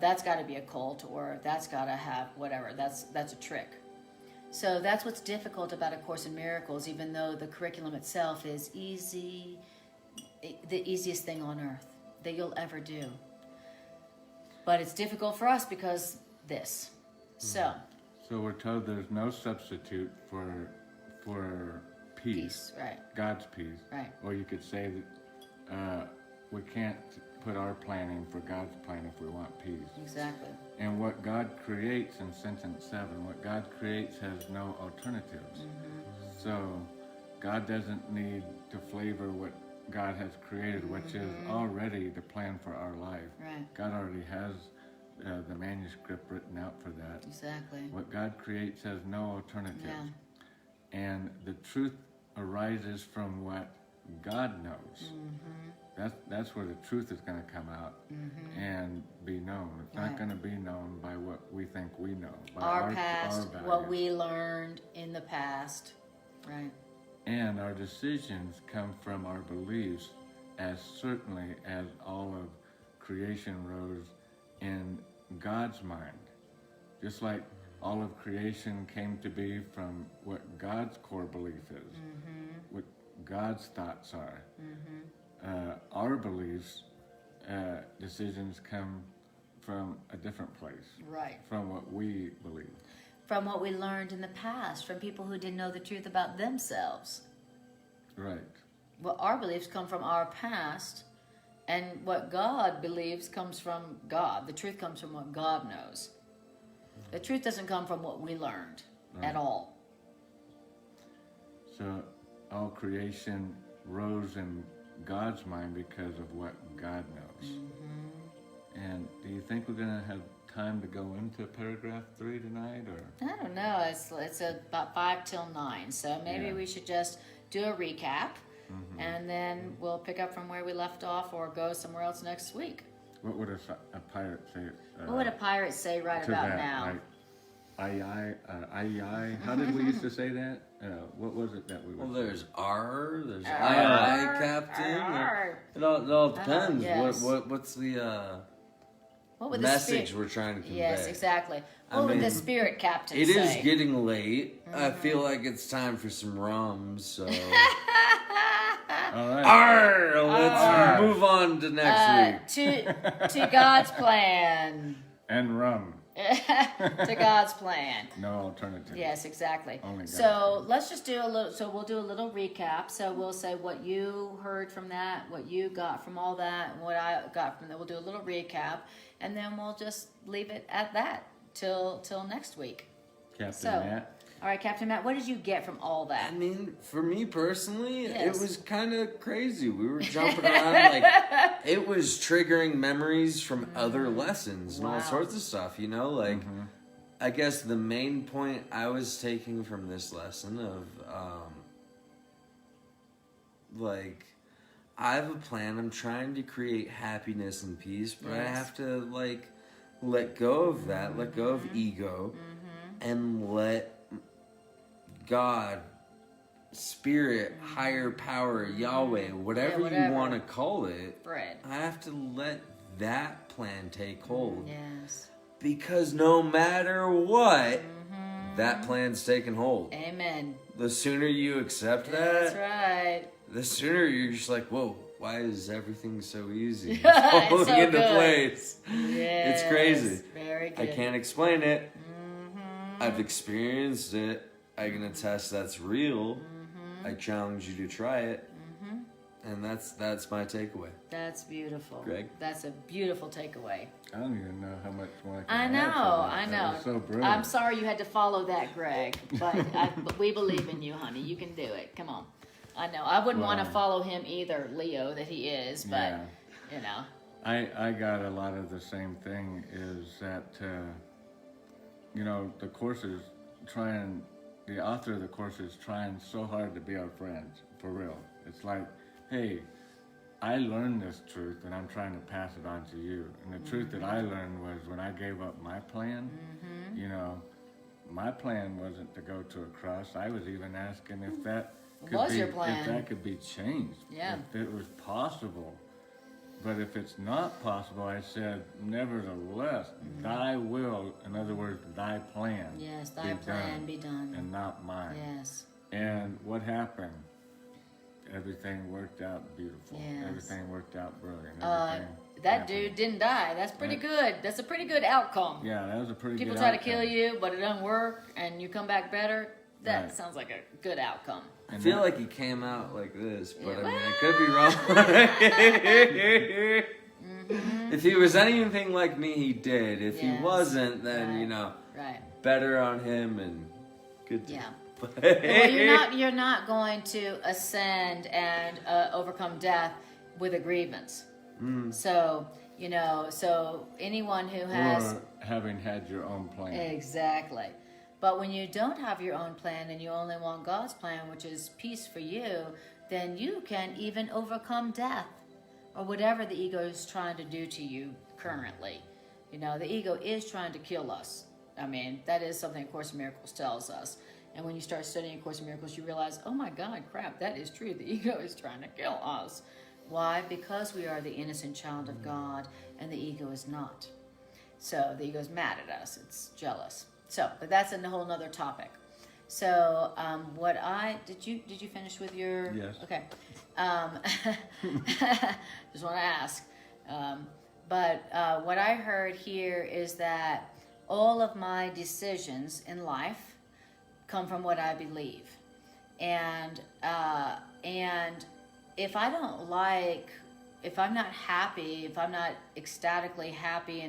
that's got to be a cult, or that's got to have whatever. That's a trick. So that's what's difficult about A Course in Miracles, even though the curriculum itself is easy, the easiest thing on earth that you'll ever do. But it's difficult for us because this. So we're told there's no substitute for peace. right, God's peace. right, Or you could say that we can't put our plan in for God's plan if we want peace. exactly. And what God creates in sentence 7, what God creates has no alternatives. So God doesn't need to flavor what God has created, which is already the plan for our life. Right, God already has the manuscript written out for that. exactly. What God creates has no alternatives. Yeah. And the truth arises from what God knows. That's where the truth is going to come out and be known. It's Right. not going to be known by what we think we know. By Our past, our what values. we learned in the past. Right, And our decisions come from our beliefs as certainly as all of creation rose in God's mind. Just like all of creation came to be from what God's core belief is, what God's thoughts are. Our beliefs, decisions come from a different place, right. from what we believe. From what we learned in the past, from people who didn't know the truth about themselves. Right. Well, our beliefs come from our past, and what God believes comes from God. The truth comes from what God knows. The truth doesn't come from what we learned at all. So all creation rose in God's mind because of what God knows. And do you think we're going to have time to go into paragraph 3 tonight, or? I don't know. It's about 5 till 9, so maybe Yeah. we should just do a recap, and then we'll pick up from where we left off, or go somewhere else next week. What would a pirate say? What would a pirate say right to about that? now? Like, aye. How did we used to say that? What was it that we Well, would there's R, there's Arr, aye, Captain. arr. It all depends. yes. What's the What would message the we're trying to convey? Yes, exactly. I What would the mean, spirit captain It say? is getting late. I feel like it's time for some rum, so All right. Arr, let's Arr. move on to next week. To God's plan. And rum. To God's plan. No alternative. Yes, exactly. Only God's So plan. let's just do a little. So we'll do a little recap. So we'll say what you heard from that, what you got from all that, and what I got from that. We'll do a little recap, and then we'll just leave it at that till next week. Captain So, Matt. all right, Captain Matt, what did you get from all that? I mean, for me personally, Yes. it was kind of crazy. We were jumping around like it was triggering memories from other lessons and all Wow. sorts of stuff. You know, like I guess the main point I was taking from this lesson of like I have a plan. I'm trying to create happiness and peace, but I Yes. have to like let go of that, let go of ego, and let God, Spirit, higher power, Yahweh, whatever whatever. you want to call it, Bread. I have to let that plan take hold. Yes. Because no matter what, that plan's taking hold. Amen. The sooner you accept That's that, right. the sooner you're just like, whoa, why is everything so easy? It's It's falling so into good. place. Yes. crazy. Very I good. can't explain it. I've experienced it. I can attest that's real. I challenge you to try it. And that's my takeaway. That's beautiful. Greg? That's a beautiful takeaway. I don't even know how much more I can know, add to that. I That know. was so brilliant. I'm sorry you had to follow that, Greg, but we believe in you, honey. You can do it. Come on. I know. I wouldn't want to Well- follow him either, Leo, that he is, but Yeah. you know. I got a lot of the same thing is that, you know, the author of the course is trying so hard to be our friends, for real. It's like, hey, I learned this truth and I'm trying to pass it on to you. And the truth that I learned was when I gave up my plan, you know, my plan wasn't to go to a cross. I was even asking if that could Was be, your plan. if that could be changed. Yeah. If it was possible. But if it's not possible, I said, nevertheless, thy will, in other words, thy plan, Yes, thy plan be done. and not mine. Yes. And what happened? Everything worked out beautiful. Yes. Everything worked out brilliant. Everything That happened. dude didn't die. That's pretty Right. good. That's a pretty good outcome. Yeah, that was a pretty People good try to outcome. kill you, but it doesn't work, and you come back better. That Right. sounds like a good outcome. I And feel that- like he came out like this, but Yeah. I mean, I could be wrong. If he was anything like me, he did. If Yes. he wasn't, then, Right. you know, Right. better on him and good to Yeah. But Well, you're not going to ascend and overcome death with a grievance. So so anyone who has Or having had your own plan. exactly. But when you don't have your own plan and you only want God's plan, which is peace for you, then you can even overcome death or whatever the ego is trying to do to you currently. You know, the ego is trying to kill us. I mean, that is something Course in Miracles tells us. And when you start studying Course in Miracles, you realize, oh my God, crap, that is true. The ego is trying to kill us. Why? Because we are the innocent child of God and the ego is not. So the ego is mad at us. It's jealous. So, but that's a whole nother topic. So, did you finish with your? Yes. Okay. Just want to ask. But what I heard here is that all of my decisions in life come from what I believe, and if I don't like, if I'm not happy, if I'm not ecstatically happy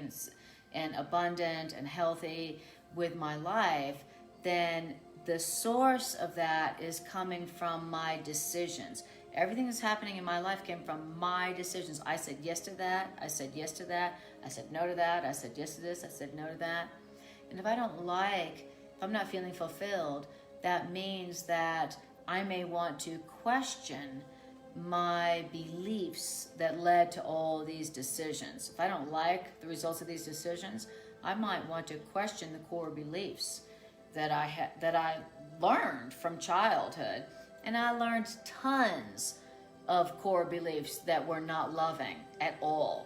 and abundant and healthy with my life, then the source of that is coming from my decisions. Everything that's happening in my life came from my decisions. I said yes to that. I said yes to that. I said no to that. I said yes to this. I said no to that. And if I don't like, if I'm not feeling fulfilled, that means that I may want to question my beliefs that led to all these decisions. If I don't like the results of these decisions, I might want to question the core beliefs that I learned from childhood. And I learned tons of core beliefs that were not loving at all.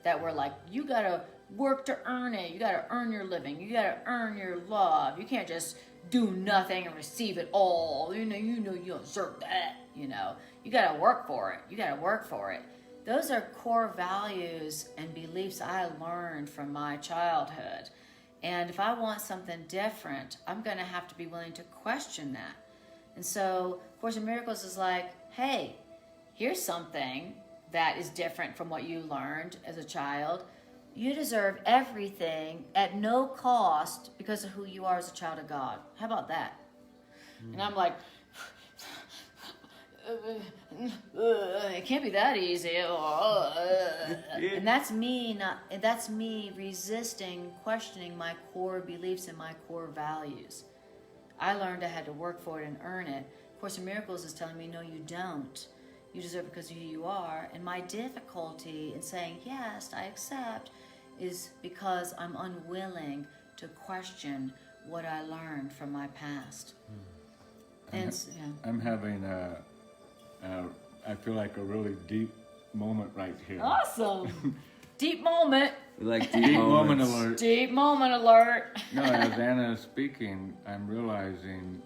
That were like, you gotta work to earn it. You gotta earn your living. You gotta earn your love. You can't just do nothing and receive it all. You know, you deserve that. You know, You got to work for it. You got to work for it. Those are core values and beliefs I learned from my childhood. And if I want something different, I'm going to have to be willing to question that. And so Course in Miracles is like, hey, here's something that is different from what you learned as a child. You deserve everything at no cost because of who you are as a child of God. How about that? And I'm like, it can't be that easy. And that's me resisting, questioning my core beliefs and my core values. I learned I had to work for it and earn it. Course in Miracles is telling me, no, you don't. You deserve it because of who you are. And my difficulty in saying, yes, I accept, is because I'm unwilling to question what I learned from my past. I'm having I feel like a really deep moment right here. Awesome. Deep moment. We like Deep moment alert. Deep moment alert. No, as Anna is speaking, I'm realizing,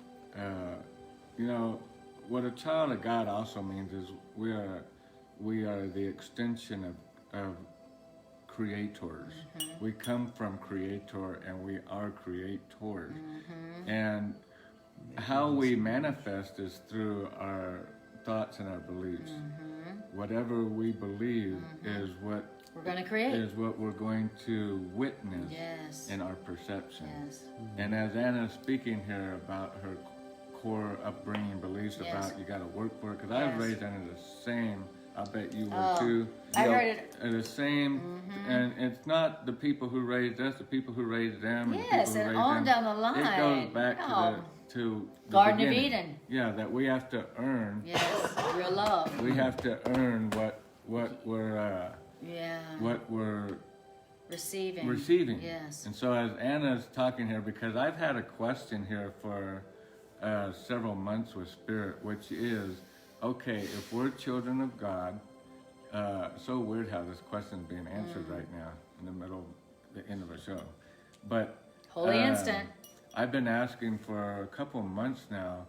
what a child of God also means is we are the extension of creators. Mm-hmm. We come from Creator and we are creators. Mm-hmm. And how we manifest is through our thoughts and our beliefs. Mm-hmm. Whatever we believe is what we're going to create. Is what we're going to witness in our perception. Yes. Mm-hmm. And as Anna's speaking here about her core upbringing beliefs about you got to work for it, because I was raised under the same. I bet you were too. I heard it. The same, and it's not the people who raised us, the people who raised them, yes, and the people who and raised on them. down the line. It goes back to the Garden beginning. of Eden. Yeah, that we have to earn. Yes, real love. We have to earn what we're what we're receiving. Yes. And so as Anna's talking here, because I've had a question here for several months with Spirit, which is, okay, if we're children of God, so weird how this question is being answered right now in the middle, the end of a show. But holy instant. I've been asking for a couple months now,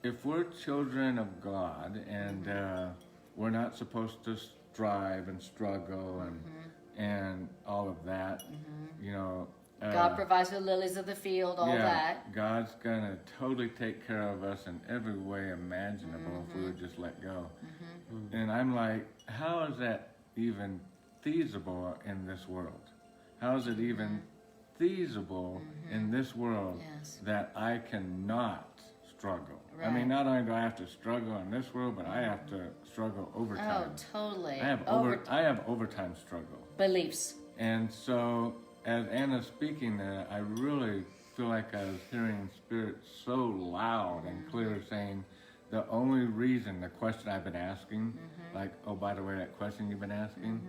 if we're children of God and we're not supposed to strive and struggle and all of that, God provides the lilies of the field, all that. God's gonna totally take care of us in every way imaginable if we would just let go. And I'm like, how is that even feasible in this world? How is it even feasible in this world that I cannot struggle? Right. I mean, not only do I have to struggle in this world, but I have to struggle overtime. Oh, totally. I have overtime struggle. Beliefs. And so, as Anna's speaking there, I really feel like I was hearing Spirit so loud and clear saying, the only reason, the question I've been asking, like, oh, by the way, that question you've been asking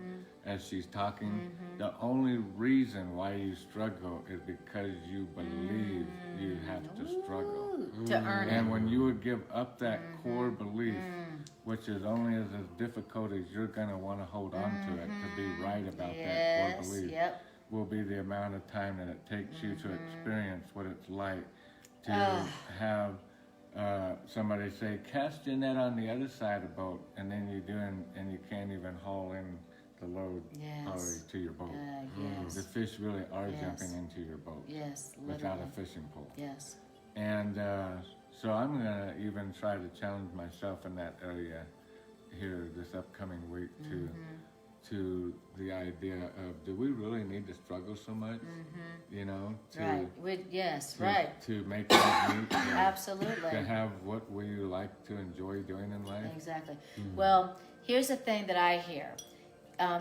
as she's talking, the only reason why you struggle is because you believe you have to struggle. To earn it. And when you would give up that core belief, which is only as difficult as you're going to want to hold on to it to be right about that core belief, will be the amount of time that it takes you to experience what it's like to have somebody say, cast your net on the other side of the boat, and then you do, and you can't even haul in the load to your boat. The fish really are jumping into your boat without a fishing pole. Yes. And so I'm going to even try to challenge myself in that area here this upcoming week to the idea of, do we really need to struggle so much? To make ends meet, absolutely, to have what we like to enjoy doing in life. Exactly. Well, here's the thing that I hear.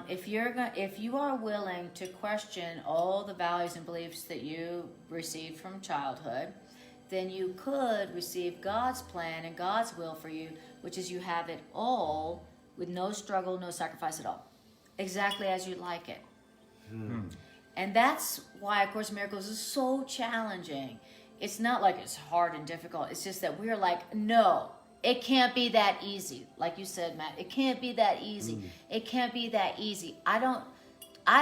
If you are willing to question all the values and beliefs that you received from childhood, then you could receive God's plan and God's will for you, which is you have it all with no struggle, no sacrifice at all. Exactly as you like it. And that's why A Course in Miracles is so challenging. It's not like it's hard and difficult. It's just that we're like, no, it can't be that easy. Like you said, Matt, it can't be that easy. It can't be that easy. I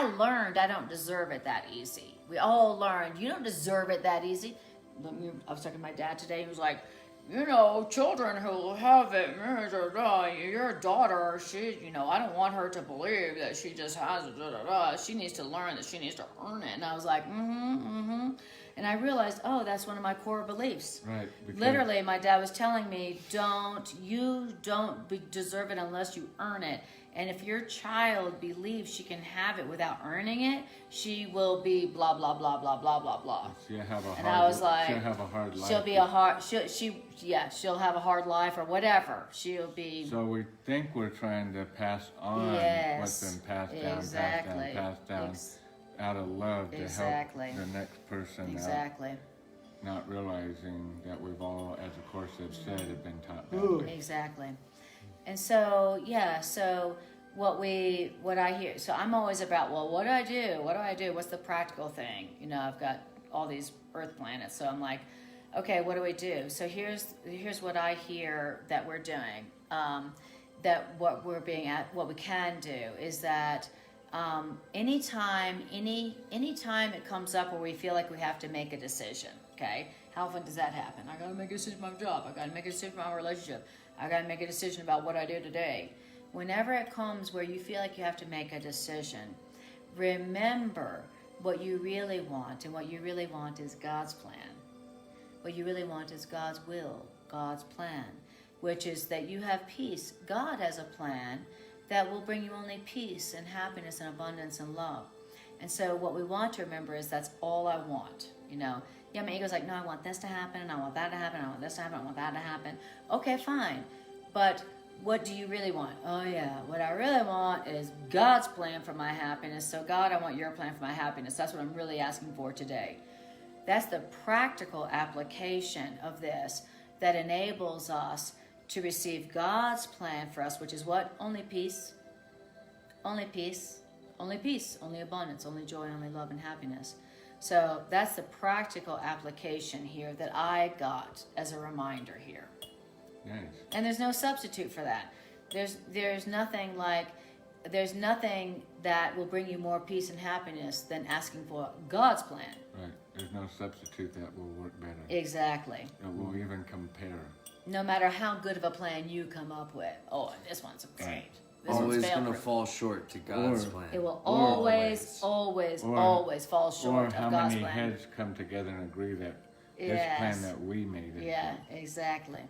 learned I don't deserve it that easy. We all learned you don't deserve it that easy. I was talking to my dad today. He was like, children who have it, your daughter, she, I don't want her to believe that she just has it, she needs to learn that she needs to earn it. And I was like, And I realized, that's one of my core beliefs. Right. because- Literally, my dad was telling me, you don't deserve it unless you earn it. And if your child believes she can have it without earning it, she will be blah, blah, blah, blah, blah, blah, blah. She'll have a And hard, I was like, she'll have a hard life. she'll be a hard, she'll have a hard life or whatever. She'll be, So we think we're trying to pass on Yes, what's been passed down, exactly. passed down, Ex- out of love to Exactly. help the next person out, exactly, not realizing that we've all, as the Course has said, have been taught that way. exactly. And so, so what I hear, so I'm always about, well, what do I do? What do I do? What's the practical thing? I've got all these earth planets. So I'm like, okay, what do we do? So here's what I hear that we're doing. That what we can do is that anytime it comes up where we feel like we have to make a decision, okay? How often does that happen? I gotta make a decision about my job. I gotta make a decision about my relationship. I gotta make a decision about what I do today. Whenever it comes where you feel like you have to make a decision, remember what you really want, and what you really want is God's plan. What you really want is God's will, God's plan, which is that you have peace. God has a plan that will bring you only peace and happiness and abundance and love. And so what we want to remember is that's all I want, Yeah, my ego's like, no, I want this to happen, and I want that to happen, I want this to happen, I want that to happen. Okay, fine. But what do you really want? Oh yeah, what I really want is God's plan for my happiness. So God, I want your plan for my happiness. That's what I'm really asking for today. That's the practical application of this that enables us to receive God's plan for us, which is what? Only peace, only peace, only peace, only abundance, only joy, only love and happiness. So that's the practical application here that I got as a reminder here. Nice. And there's no substitute for that. There's nothing that will bring you more peace and happiness than asking for God's plan. Right. There's no substitute that will work better. Exactly. That will even compare. No matter how good of a plan you come up with. Oh, and this one's great. This Always one's going to fail-proof. fall short to God's Or- plan. It will Or always fall Or short how of God's many plan. heads come together and agree that this Yes. plan that we made is Yeah, good. exactly.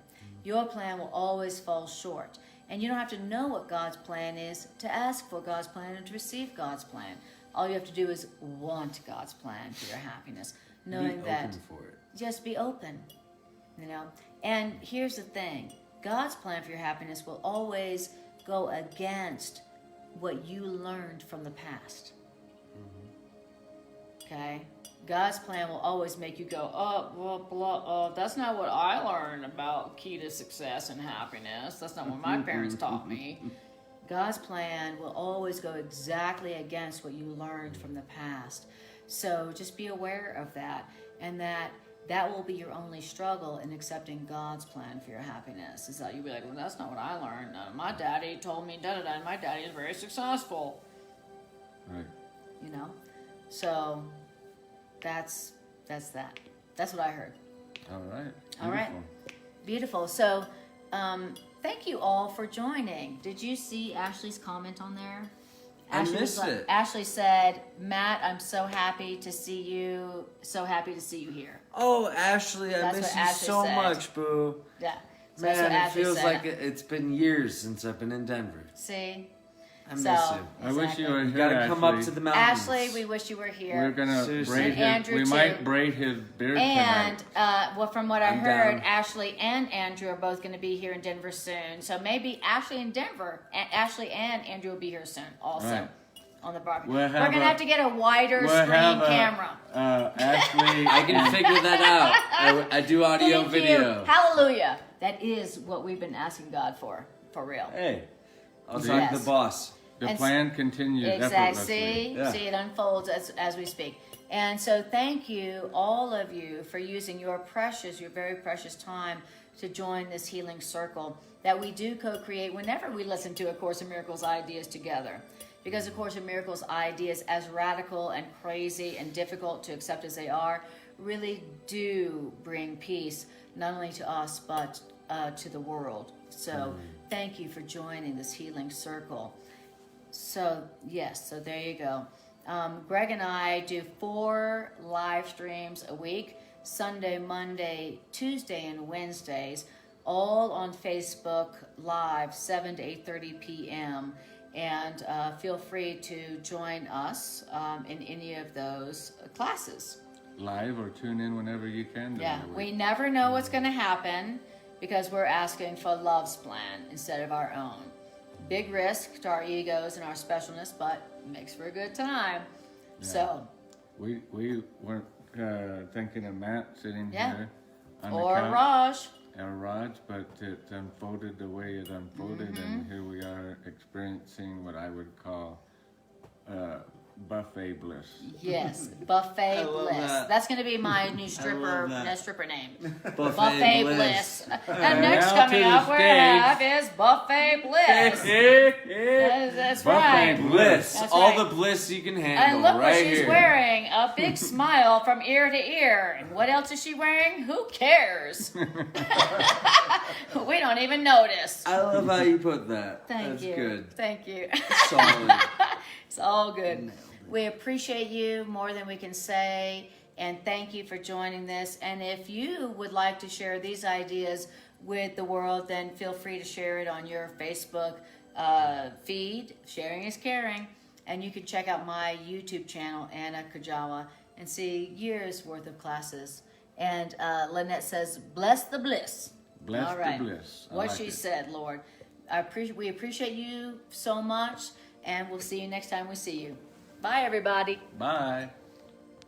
Your plan will always fall short. And you don't have to know what God's plan is to ask for God's plan and to receive God's plan. All you have to do is want God's plan for your happiness. Knowing Be that open for it. just be open, And here's the thing. God's plan for your happiness will always go against what you learned from the past. Okay? God's plan will always make you go, that's not what I learned about key to success and happiness. That's not what my parents taught me. God's plan will always go exactly against what you learned from the past. So just be aware of that, and that will be your only struggle in accepting God's plan for your happiness. Is that you'll be like, well, that's not what I learned. My daddy told me da-da-da, and my daddy is very successful. Right. So that's that. That's what I heard. All right. All right. Beautiful. Beautiful. So thank you all for joining. Did you see Ashley's comment on there? I Ashley missed it. Ashley said, Matt, I'm so happy to see you. So happy to see you here. Oh, Ashley, I That's miss what you Ashley so said. much, boo. Yeah. So that's what Man, it Ashley feels said. like it's been years since I've been in Denver. See? I miss So- you. I wish you were You here. gotta come up Ashley. to the mountains. Ashley, we wish you were We're here. gonna Seriously. braid And his. Andrew, We too. might braid his beard And tonight. from what I I'm heard, down. Ashley and Andrew are both going to be here in Denver soon. So maybe Ashley and Ashley and Andrew will be here soon also Right. on the barbecue. We'll We're have going to a- have to get a wider We'll screen have camera. Ashley. I can figure that out. I do audio Thank video. you. Hallelujah. That is what we've been asking God for real. Hey, I'll talk Yes. to the boss. The And- plan continues Exactly. effortlessly. Yeah. See, it unfolds as we speak. And so thank you, all of you, for using your very precious time to join this healing circle that we do co-create whenever we listen to A Course in Miracles ideas together. Because A Course in Miracles ideas, as radical and crazy and difficult to accept as they are really do bring peace, not only to us, but to the world. So thank you for joining this healing circle. So yes, so there you go. Greg and I do 4 live streams a week, Sunday, Monday, Tuesday, and Wednesdays, all on Facebook Live, 7 to 8:30 p.m. And feel free to join us in any of those classes. Live or tune in whenever you can. Yeah, during the we week. never know what's going to happen because we're asking for love's plan instead of our own. Big risk to our egos and our specialness, but makes for a good time. Yeah. So, We weren't thinking of Matt sitting Yeah. here on the or couch. Raj. Or Raj, but it unfolded the way it unfolded, and here we are experiencing what I would call buffet bliss. Yes, buffet love bliss. that. That's going to be my new stripper that. name. Buffet bliss. And And next now coming to the up, we're going to have is buffet bliss. That's Buffet right. Bliss. That's All right. the bliss you can And handle look what right she's here. wearing. A big smile from ear to ear. And what else is she wearing? Who cares? We don't even notice. I love how you put that. Thank That's you. good. Thank you. Solid. It's all good. We appreciate you more than we can say, and thank you for joining this. And if you would like to share these ideas with the world, then feel free to share it on your Facebook feed. Sharing is caring. And you can check out my YouTube channel, Anna Kujawa, and see years worth of classes. And Lynette says, bless the bliss. Bless All right. the bliss. I What like she it. said, Lord. We appreciate you so much, and we'll see you next time we see you. Bye, everybody. Bye.